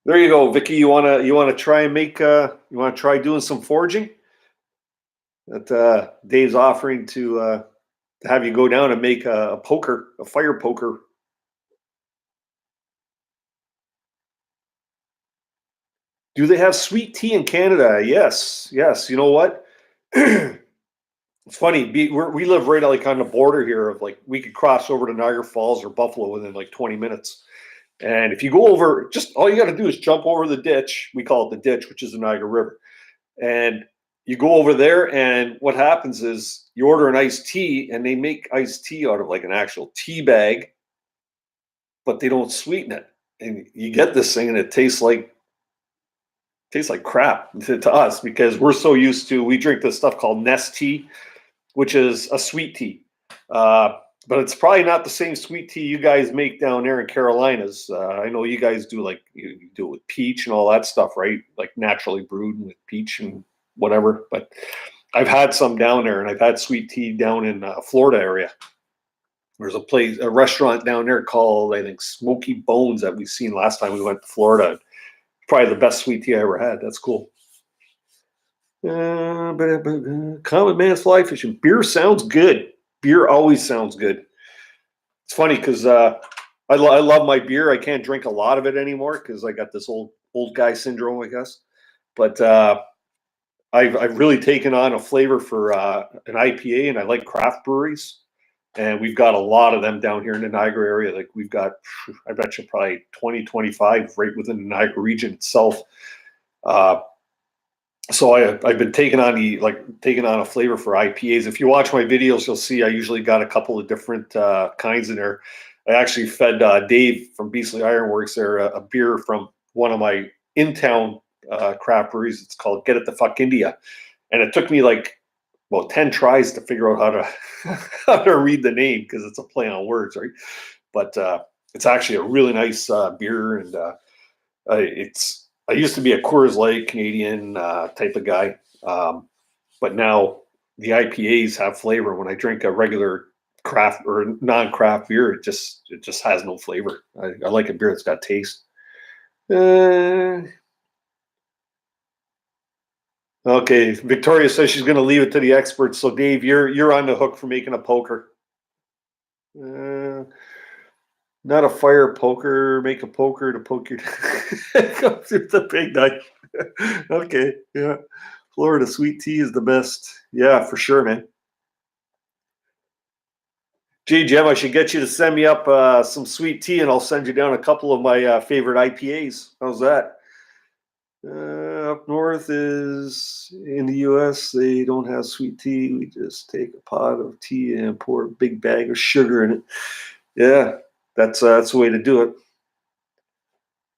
There you go, Vicky. You wanna try and you wanna try doing some foraging? That Dave's offering to have you go down and make a fire poker. Do they have sweet tea in Canada? Yes, yes. You know what? It's funny. We live right like on the border here of, like, we could cross over to Niagara Falls or Buffalo within like 20 minutes. And if you go over, just all you got to do is jump over the ditch. We call it the ditch, which is the Niagara River. And you go over there, and what happens is you order an iced tea, and they make iced tea out of like an actual tea bag, but they don't sweeten it. And you get this thing, and it tastes like crap to us, because we're so used to, we drink this stuff called Nest tea, which is a sweet tea. but it's probably not the same sweet tea you guys make down there in Carolinas. I know you guys do like you do it with peach and all that stuff, right? Like naturally brewed with peach and whatever. But I've had some down there, and I've had sweet tea down in Florida area. There's a restaurant down there called, I think, Smoky Bones that we seen last time we went to Florida. Probably the best sweet tea I ever had. That's cool. Common man's fly fishing. Beer sounds good. Beer always sounds good. It's funny because I love my beer. I can't drink a lot of it anymore because I got this old guy syndrome, I guess. But I've really taken on a flavor for an IPA, and I like craft breweries. And we've got a lot of them down here in the Niagara area. Like we've got, I bet you probably 20, 25 right within the Niagara region itself. So I've been taking on a flavor for IPAs. If you watch my videos, you'll see I usually got a couple of different kinds in there. I actually fed Dave from Beasley Ironworks there a beer from one of my in-town craft breweries. It's called Get It the Fuck India. And it took me like, 10 tries to figure out how to read the name because it's a play on words, right? But it's actually a really nice beer, and I used to be a Coors Light Canadian type of guy, but now the IPAs have flavor. When I drink a regular craft or non-craft beer, it just has no flavor. I like a beer that's got taste. Okay, Victoria says she's going to leave it to the experts. So Dave, you're on the hook for making a poker. Not a fire poker. Make a poker to poke your go through the big knife. Okay, yeah. Florida sweet tea is the best. Yeah, for sure, man. Gee, Jim, I should get you to send me up some sweet tea, and I'll send you down a couple of my favorite IPAs. How's that? Up north is in the U.S. They don't have sweet tea. We just take a pot of tea and pour a big bag of sugar in it. Yeah, that's the way to do it.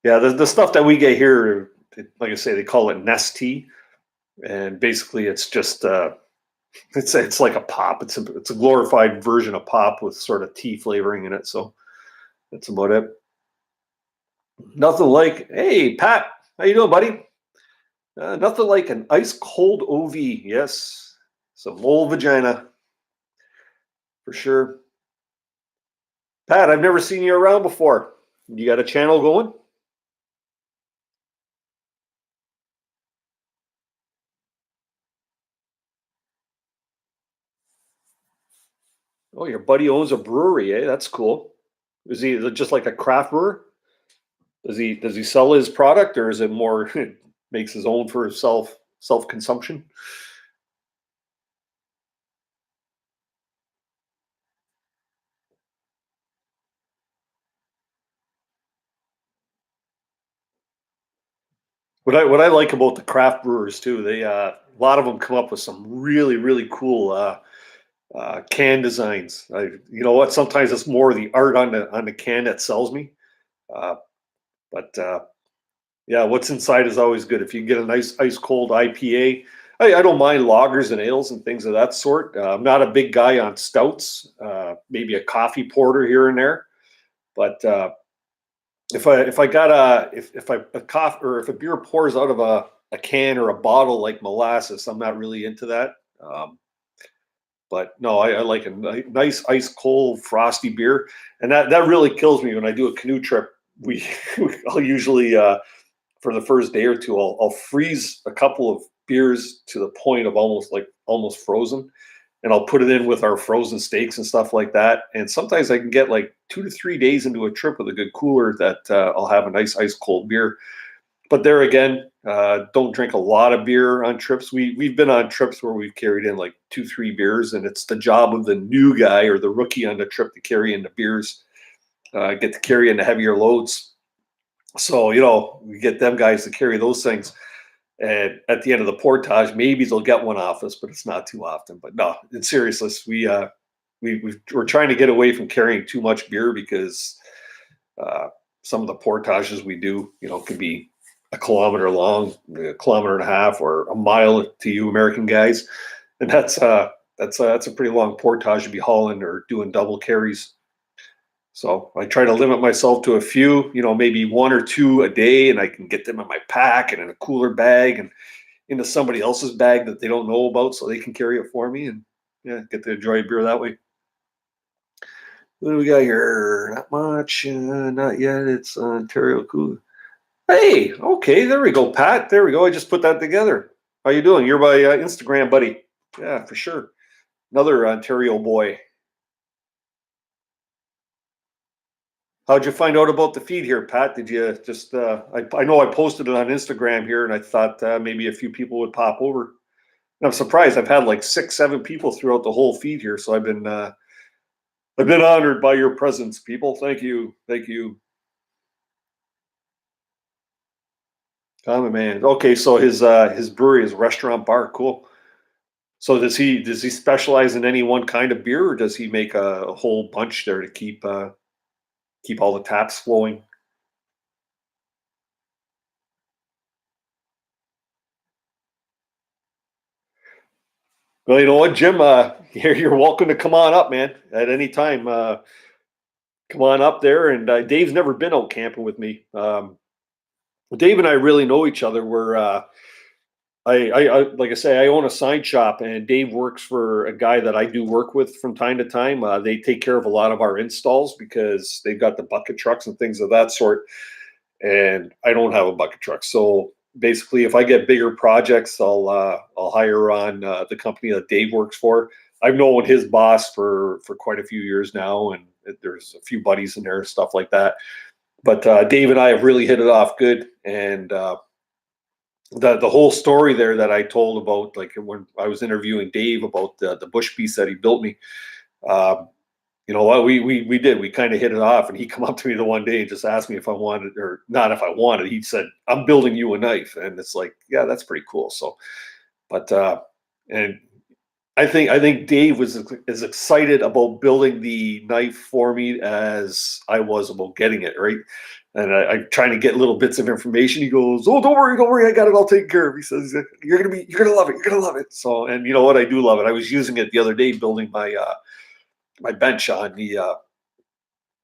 Yeah, the stuff that we get here, like I say, they call it nest tea, and basically it's just it's like a pop. It's a glorified version of pop with sort of tea flavoring in it. So that's about it. Nothing like, hey Pat, how you doing, buddy? Nothing like an ice cold OV. Yes, some old vagina for sure. Pat, I've never seen you around before. You got a channel going? Oh, your buddy owns a brewery, eh? That's cool. Is he just like a craft brewer? Does he sell his product, or is it more makes his own for self consumption? What I like about the craft brewers too, they a lot of them come up with some really cool can designs. You know what? Sometimes it's more the art on the can that sells me. Uh, but Yeah, what's inside is always good. If you get a nice ice cold IPA, I don't mind lagers and ales and things of that sort. I'm not a big guy on stouts. Maybe a coffee porter here and there, but if I got if I a coffee or if a beer pours out of a can or a bottle like molasses, I'm not really into that. But no, I like a nice ice cold frosty beer, and that really kills me when I do a canoe trip. We I'll usually for the first day or two, I'll freeze a couple of beers to the point of almost frozen, and I'll put it in with our frozen steaks and stuff like that. And sometimes I can get like 2 to 3 days into a trip with a good cooler that I'll have a nice ice cold beer. But there again, don't drink a lot of beer on trips. We've been on trips where we've carried in like 2, 3 beers, and it's the job of the new guy or the rookie on the trip to carry in the beers, get to carry in the heavier loads. So we get them guys to carry those things, and at the end of the portage, maybe they'll get one off us, but it's not too often. But no, in seriousness, we're trying to get away from carrying too much beer because some of the portages we do, could be a kilometer long, a kilometer and a half, or a mile to you American guys, and that's a pretty long portage to be hauling or doing double carries. So I try to limit myself to a few, maybe one or two a day, and I can get them in my pack and in a cooler bag and into somebody else's bag that they don't know about, so they can carry it for me, and yeah, get to enjoy a beer that way. What do we got here? Not much. Not yet. It's Ontario Cool. Hey, okay, there we go, Pat. There we go. I just put that together. How you doing? You're my Instagram buddy. Yeah, for sure. Another Ontario boy. How'd you find out about the feed here, Pat? Did you just? I know I posted it on Instagram here, and I thought maybe a few people would pop over. And I'm surprised. I've had like 6, 7 people throughout the whole feed here, so I've been honored by your presence, people. Thank you, thank you. Common man. Okay, so his brewery is restaurant bar. Cool. So does he specialize in any one kind of beer, or does he make a whole bunch there to keep all the taps flowing? Well, you know what, Jim? You're welcome to come on up, man, at any time. Come on up there, and Dave's never been out camping with me. Dave and I really know each other. I like I say, I own a sign shop, and Dave works for a guy that I do work with from time to time. They take care of a lot of our installs because they've got the bucket trucks and things of that sort. And I don't have a bucket truck, so basically, if I get bigger projects, I'll hire on the company that Dave works for. I've known his boss for quite a few years now, and there's a few buddies in there, stuff like that. But Dave and I have really hit it off good, and the whole story there that I told about, like when I was interviewing Dave about the bush piece that he built me, um, you know what, we kind of hit it off, and he come up to me the one day and just asked me if I wanted, or not if I wanted. He said, "I'm building you a knife," and it's like, yeah, that's pretty cool. So, but and I think Dave was as excited about building the knife for me as I was about getting it, right. And I'm trying to get little bits of information. He goes, "Oh, don't worry, I got it all taken care of." He says, you're gonna love it, you're gonna love it." So, and you know what, I do love it. I was using it the other day building my bench on the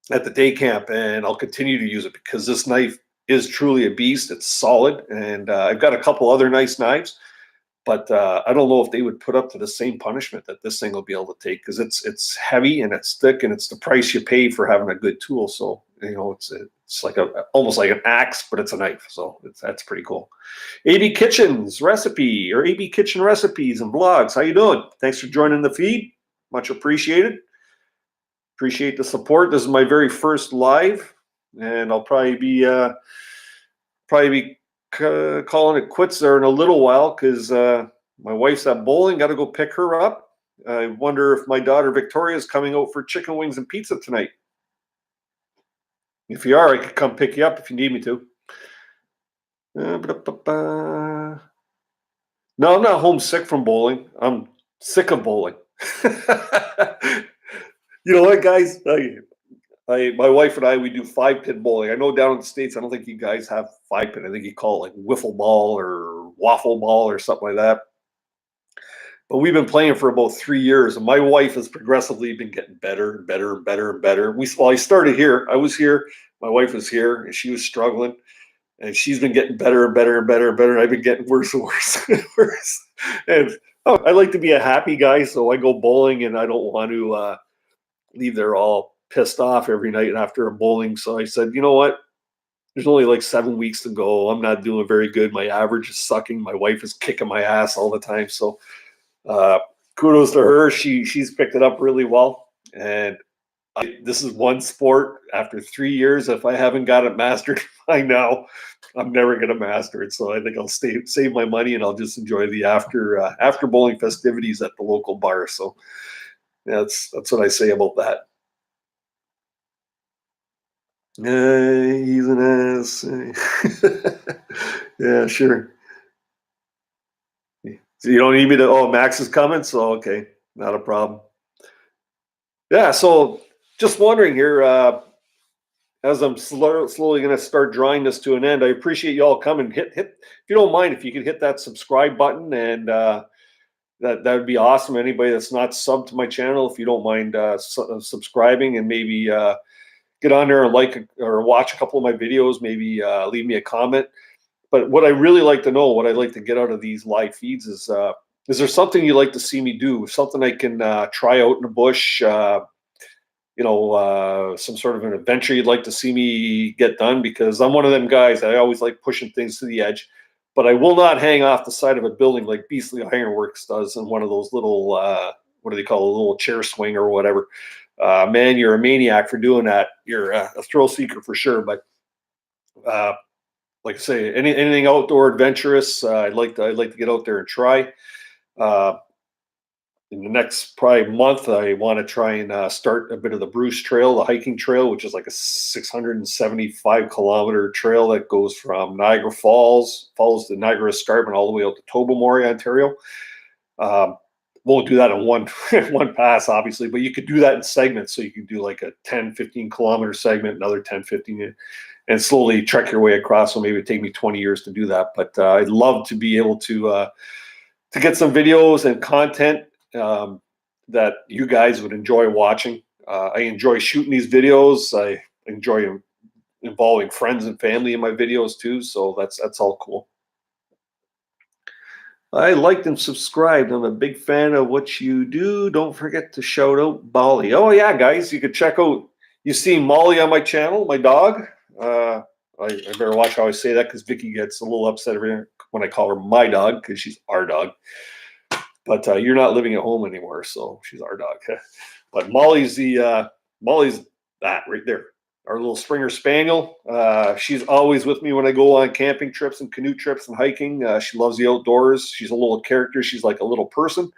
at the day camp, and I'll continue to use it because this knife is truly a beast. It's solid, and I've got a couple other nice knives, but I don't know if they would put up to the same punishment that this thing will be able to take, because it's heavy and it's thick, and it's the price you pay for having a good tool. So it's like almost like an axe, but it's a knife. So that's pretty cool. AB Kitchens recipe, or AB Kitchen recipes and blogs. How you doing? Thanks for joining the feed. Much appreciated. Appreciate the support. This is my very first live, and I'll probably be calling it quits there in a little while, because my wife's at bowling. Got to go pick her up. I wonder if my daughter Victoria is coming out for chicken wings and pizza tonight. If you are, I could come pick you up if you need me to. No, I'm not homesick from bowling. I'm sick of bowling. You know what, guys? My wife and I, we do 5-pin bowling. I know down in the States, I don't think you guys have 5-pin. I think you call it like wiffle ball or waffle ball or something like that. But we've been playing for about 3 years, and my wife has progressively been getting better and better and better and better. I started here. I was here. My wife was here, and she was struggling. And she's been getting better and better and better and better. And I've been getting worse and worse and worse. And I like to be a happy guy, so I go bowling, and I don't want to leave there all pissed off every night after a bowling. So I said, you know what? There's only like 7 weeks to go. I'm not doing very good. My average is sucking. My wife is kicking my ass all the time. So kudos to her. She's picked it up really well. And this is one sport after 3 years. If I haven't got it mastered by now, I'm never going to master it. So I think I'll save my money, and I'll just enjoy the after bowling festivities at the local bar. So that's what I say about that. He's an ass. Yeah, sure. So you don't need me to. Oh, Max is coming. So okay, not a problem. Yeah. So just wondering here, as I'm slowly going to start drawing this to an end, I appreciate you all coming. Hit if you don't mind, if you could hit that subscribe button, and that would be awesome. Anybody that's not subbed to my channel, if you don't mind subscribing, and maybe get on there and like or watch a couple of my videos, maybe leave me a comment. But what I really like to know, what I'd like to get out of these live feeds is there something you'd like to see me do? Something I can try out in the bush? Some sort of an adventure you'd like to see me get done? Because I'm one of them guys. I always like pushing things to the edge, but I will not hang off the side of a building like Beastly Ironworks does in one of those little, what do they call it, a little chair swing or whatever. Man, you're a maniac for doing that. You're a thrill seeker for sure. But like I say, anything outdoor adventurous, I'd like to get out there and try. In the next probably month, I want to try and start a bit of the Bruce Trail, the hiking trail, which is like a 675-kilometer trail that goes from Niagara Falls, follows the Niagara Escarpment all the way out to Tobermory, Ontario. Won't do that in one pass, obviously, but you could do that in segments. So you can do like a 10, 15-kilometer segment, another 10, 15, and slowly trek your way across. So maybe it'd take me 20 years to do that. But I'd love to be able to get some videos and content that you guys would enjoy watching. I enjoy shooting these videos. I enjoy involving friends and family in my videos too. So that's all cool. I liked and subscribed. I'm a big fan of what you do. Don't forget to shout out Molly. Oh yeah, guys, you could check out. You see Molly on my channel, my dog. I better watch how I say that because Vicky gets a little upset when I call her my dog because she's our dog. But you're not living at home anymore, so she's our dog. But Molly's that right there, our little Springer Spaniel. She's always with me when I go on camping trips and canoe trips and hiking. She loves the outdoors. She's a little character. She's like a little person.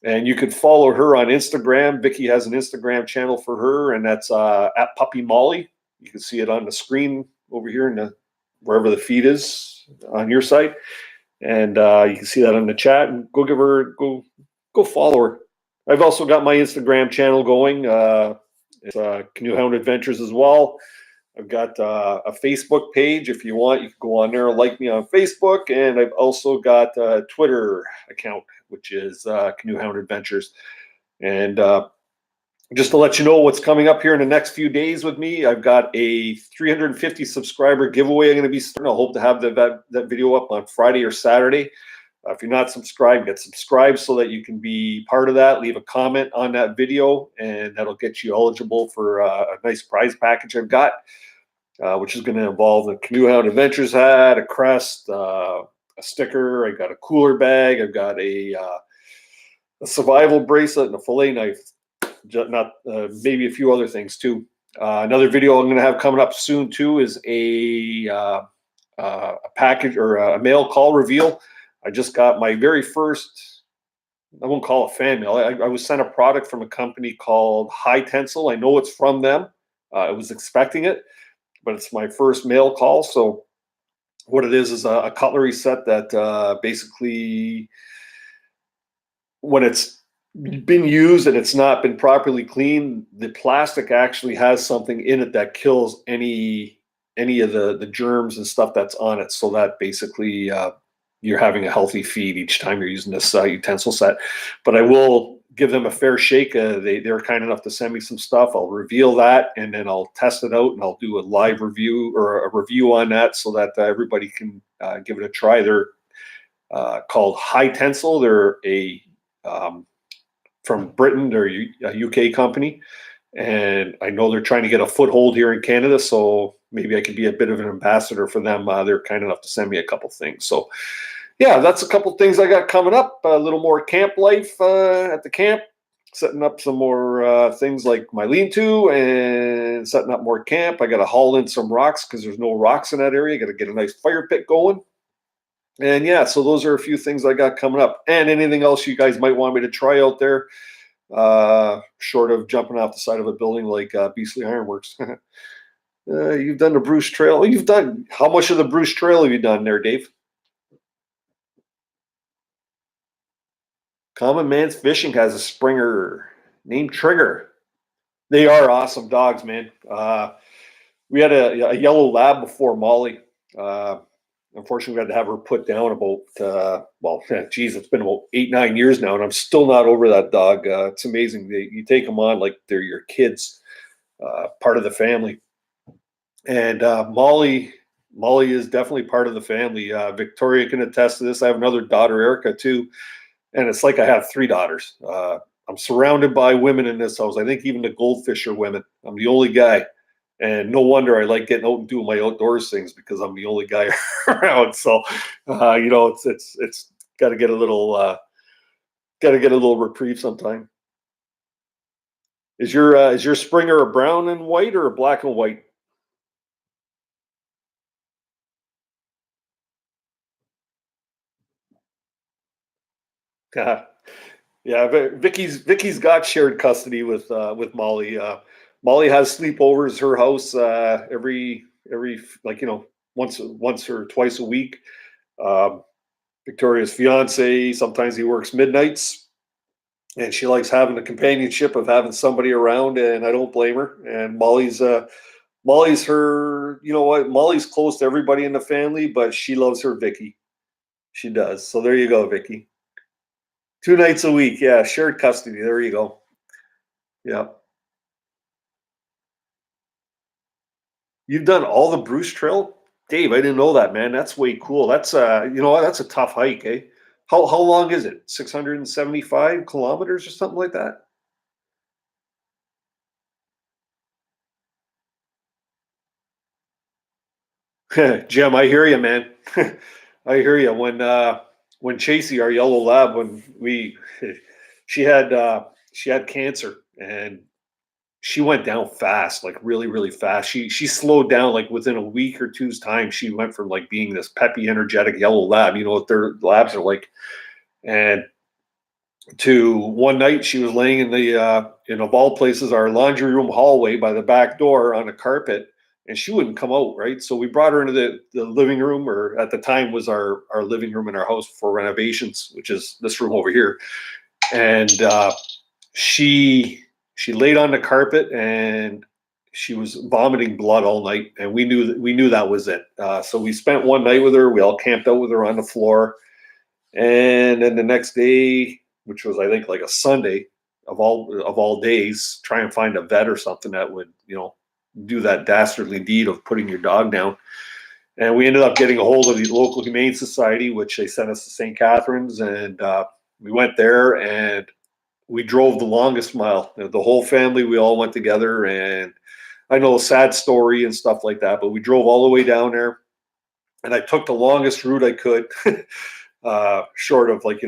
And you could follow her on Instagram. Vicky has an Instagram channel for her, and that's at Puppy Molly. You can see it on the screen over here in wherever the feed is on your site. And you can see that in the chat, and go follow her. I've also got my Instagram channel going. It's Canehound Adventures as well. I've got a Facebook page. If you want, you can go on there and like me on Facebook. And I've also got a Twitter account, which is Canehound Adventures. And just to let you know what's coming up here in the next few days with me, I've got a 350 subscriber giveaway I'm going to be starting. I hope to have that video up on Friday or Saturday. If you're not subscribed, get subscribed so that you can be part of that. Leave a comment on that video, and that'll get you eligible for a nice prize package I've got, which is going to involve the Canehound Adventures hat, a crest, a sticker. I got a cooler bag. I've got a survival bracelet and a fillet knife. Not maybe a few other things too. Another video I'm going to have coming up soon too is a package or a mail call reveal. I just got my very first, I won't call it fan mail. I was sent a product from a company called High Tensile. I know it's from them. I was expecting it, but it's my first mail call. So what it is a cutlery set that basically, when it's been used and it's not been properly cleaned, the plastic actually has something in it that kills any of the germs and stuff that's on it, so that basically you're having a healthy feed each time you're using this utensil set. But I will give them a fair shake. They're kind enough to send me some stuff. I'll reveal that, and then I'll test it out, and I'll do a live review or a review on that so that everybody can give it a try. They're called High Tensile. They're from Britain. They're a UK company, and I know they're trying to get a foothold here in Canada, so maybe I could be a bit of an ambassador for them. They're kind enough to send me a couple things. So yeah, that's a couple things I got coming up. A little more camp life at the camp, setting up some more things like my lean-to and setting up more camp. I got to haul in some rocks because there's no rocks in that area. I got to get a nice fire pit going. And yeah, so those are a few things I got coming up, and anything else you guys might want me to try out there, short of jumping off the side of a building like Beastly Ironworks. You've done the Bruce Trail. How much of the Bruce Trail have you done there, Dave? Common Man's Fishing has a Springer named Trigger. They are awesome dogs, man. We had a yellow lab before Molly. unfortunately, we had to have her put down about, well, geez, it's been about 8, 9 years now, and I'm still not over that dog. It's amazing. You take them on like they're your kids, part of the family. And Molly is definitely part of the family. Victoria can attest to this. I have another daughter, Erica, too, and it's like I have 3 daughters. I'm surrounded by women in this house. I think even the goldfish are women. I'm the only guy, and no wonder I like getting out and doing my outdoors things because I'm the only guy around. So, it's got to get a little reprieve sometime. Is your Springer a brown and white or a black and white? Yeah, Vicky's got shared custody with Molly. Molly has sleepovers her house every like once or twice a week. Um, Victoria's fiance, sometimes he works midnights, and she likes having the companionship of having somebody around, and I don't blame her. And Molly's her, you know what? Molly's close to everybody in the family, but she loves her Vicky. She does. So there you go, Vicky. 2 nights a week, yeah, shared custody. There you go. Yeah. You've done all the Bruce Trail? Dave, I didn't know that, man. That's way cool. That's you know what? That's a tough hike, eh? How long is it? 675 kilometers or something like that? Jim, I hear you, man. I hear you. When Chasey, our yellow lab, when we she had cancer, and she went down fast, like really, really fast. She slowed down like within a week or two's time. She went from like being this peppy, energetic yellow lab, you know what their labs are like, and to one night she was laying in the in of all places our laundry room hallway by the back door on a carpet, and she wouldn't come out, right? So we brought her into the living room, or at the time was our living room in our house for renovations, which is this room over here. And she she laid on the carpet, and she was vomiting blood all night, and we knew that was it. So we spent one night with her. We all camped out with her on the floor, and then the next day, which was I think like a Sunday of all days, try and find a vet or something that would do that dastardly deed of putting your dog down. And we ended up getting a hold of the local humane society, which they sent us to St. Catharines, and we went there, and we drove the longest mile. The whole family, we all went together, and I know a sad story and stuff like that, but we drove all the way down there, and I took the longest route I could, short of like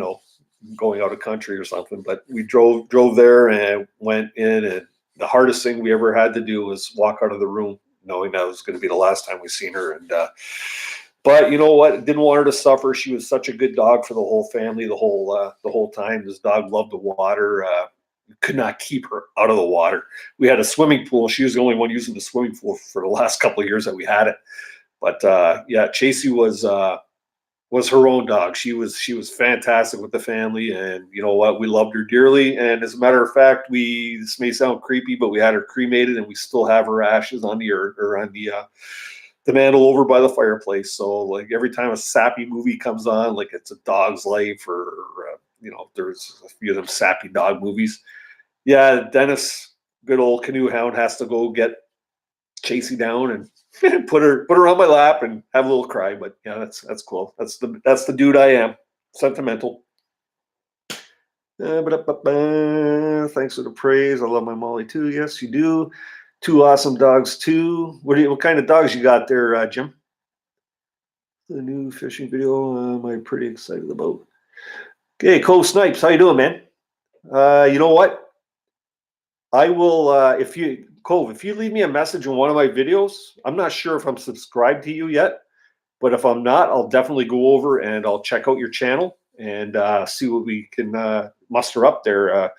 going out of country or something. But we drove there and went in, and the hardest thing we ever had to do was walk out of the room, knowing that was going to be the last time we seen her. And but you know what? Didn't want her to suffer. She was such a good dog for the whole family the whole time. This dog loved the water. Could not keep her out of the water. We had a swimming pool. She was the only one using the swimming pool for the last couple of years that we had it. But yeah, Chasey was her own dog. She was fantastic with the family, and you know what? We loved her dearly. And as a matter of fact, this may sound creepy, but we had her cremated, and we still have her ashes on the earth, or on the mantle over by the fireplace. So like every time a sappy movie comes on, like It's a Dog's Life, or there's a few of them sappy dog movies. Yeah, Dennis, good old Canoehound, has to go get Chasey down and put her on my lap and have a little cry. But yeah, that's cool. That's the dude I am. Sentimental. Thanks for the praise. I love my Molly too. Yes, you do. Two awesome dogs too. What kind of dogs you got there, Jim? The new fishing video I'm pretty excited about. Okay, Cole Snipes, how you doing, man? You know what? I will if you leave me a message in one of my videos. I'm not sure if I'm subscribed to you yet, but if I'm not, I'll definitely go over and I'll check out your channel and see what we can muster up there.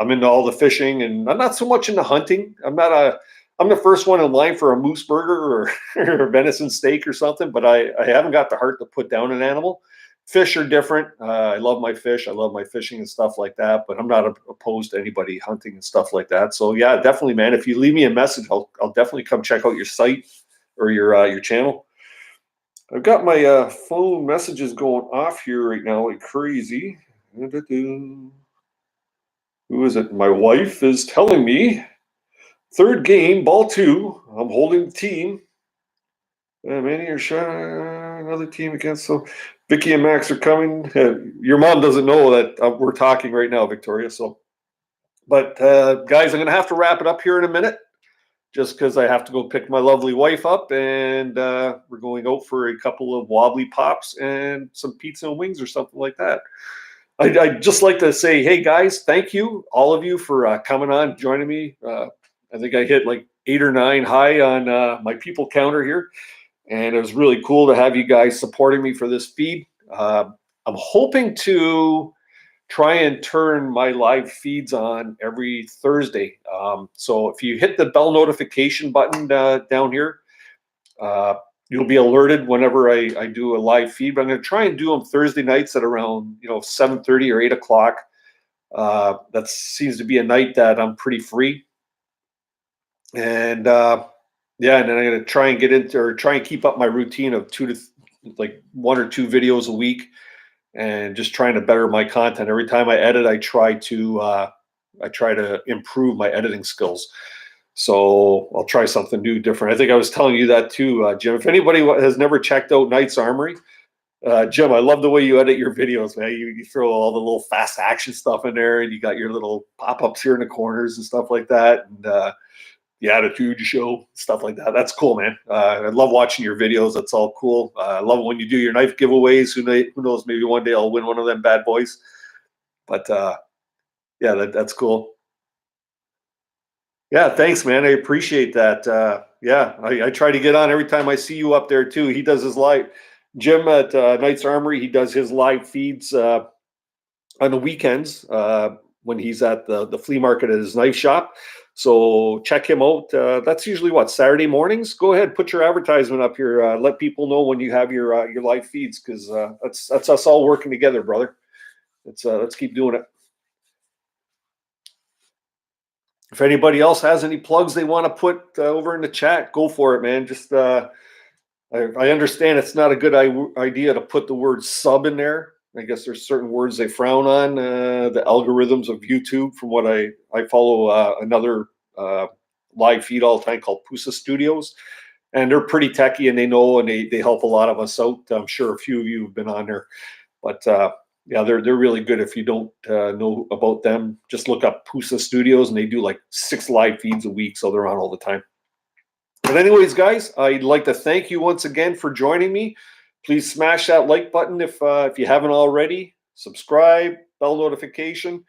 I'm into all the fishing, and I'm not so much into hunting. I'm the first one in line for a moose burger or a venison steak or something, but I haven't got the heart to put down an animal. Fish are different. I love my fish. I love my fishing and stuff like that, but I'm not opposed to anybody hunting and stuff like that. So yeah, definitely, man. If you leave me a message, I'll definitely come check out your site or your channel. I've got my phone messages going off here right now like crazy. Who is it? My wife is telling me third game, ball two. I'm holding the team. Manny or Sean, another team against. So Vicky and Max are coming. Your mom doesn't know that we're talking right now, Victoria. So, but guys, I'm going to have to wrap it up here in a minute, just because I have to go pick my lovely wife up, and we're going out for a couple of wobbly pops and some pizza and wings or something like that. I'd just like to say, hey guys, thank you, all of you, for coming on, joining me. I think I hit like 8 or 9 high on my people counter here. And it was really cool to have you guys supporting me for this feed. I'm hoping to try and turn my live feeds on every Thursday. So if you hit the bell notification button down here, you'll be alerted whenever I do a live feed. But I'm going to try and do them Thursday nights at around 7:30 or 8 o'clock. That seems to be a night that I'm pretty free. And yeah, and then I'm going to try and get into, or try and keep up my routine of 1 or 2 videos a week, and just trying to better my content. Every time I edit, I try to improve my editing skills. So I'll try something new, different. I think I was telling you that too, Jim. If anybody has never checked out Knight's Armory, Jim, I love the way you edit your videos, man. You throw all the little fast action stuff in there, and you got your little pop-ups here in the corners and stuff like that. And the attitude you show, stuff like that. That's cool, man. I love watching your videos. That's all cool. I love it when you do your knife giveaways. Who knows? Maybe one day I'll win one of them bad boys. But yeah, that's cool. Yeah, thanks, man. I appreciate that. Yeah, I try to get on every time I see you up there too. He does his live. Jim at Knight's Armory, he does his live feeds on the weekends when he's at the flea market at his knife shop. So check him out. That's usually what, Saturday mornings. Go ahead, put your advertisement up here. Let people know when you have your live feeds, because that's us all working together, brother. Let's keep doing it. If anybody else has any plugs they want to put over in the chat, go for it, man. Just I understand it's not a good idea to put the word sub in there. I guess there's certain words they frown on. The algorithms of YouTube, from what I follow another live feed all the time called Pusa Studios, and they're pretty techy, and they know, and they help a lot of us out. I'm sure a few of you have been on there, but yeah, they're really good. If you don't know about them, just look up Pusa Studios, and they do like 6 live feeds a week, so they're on all the time. But anyways, guys, I'd like to thank you once again for joining me. Please smash that like button if you haven't already. Subscribe, bell notification,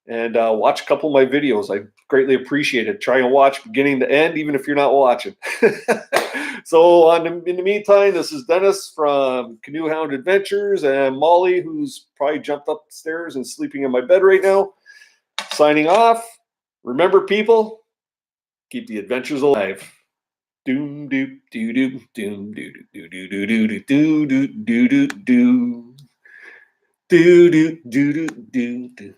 and watch a couple of my videos. I greatly appreciate it. Try and watch beginning to end, even if you're not watching. So in the meantime, this is Dennis from Canehound Adventures, and Molly, who's probably jumped upstairs and sleeping in my bed right now, signing off. Remember, people, keep the adventures alive. Doom doop doo doo doom doo doo doo doo doo doo doo doo doo doo doo doo doo doo doo doo doo.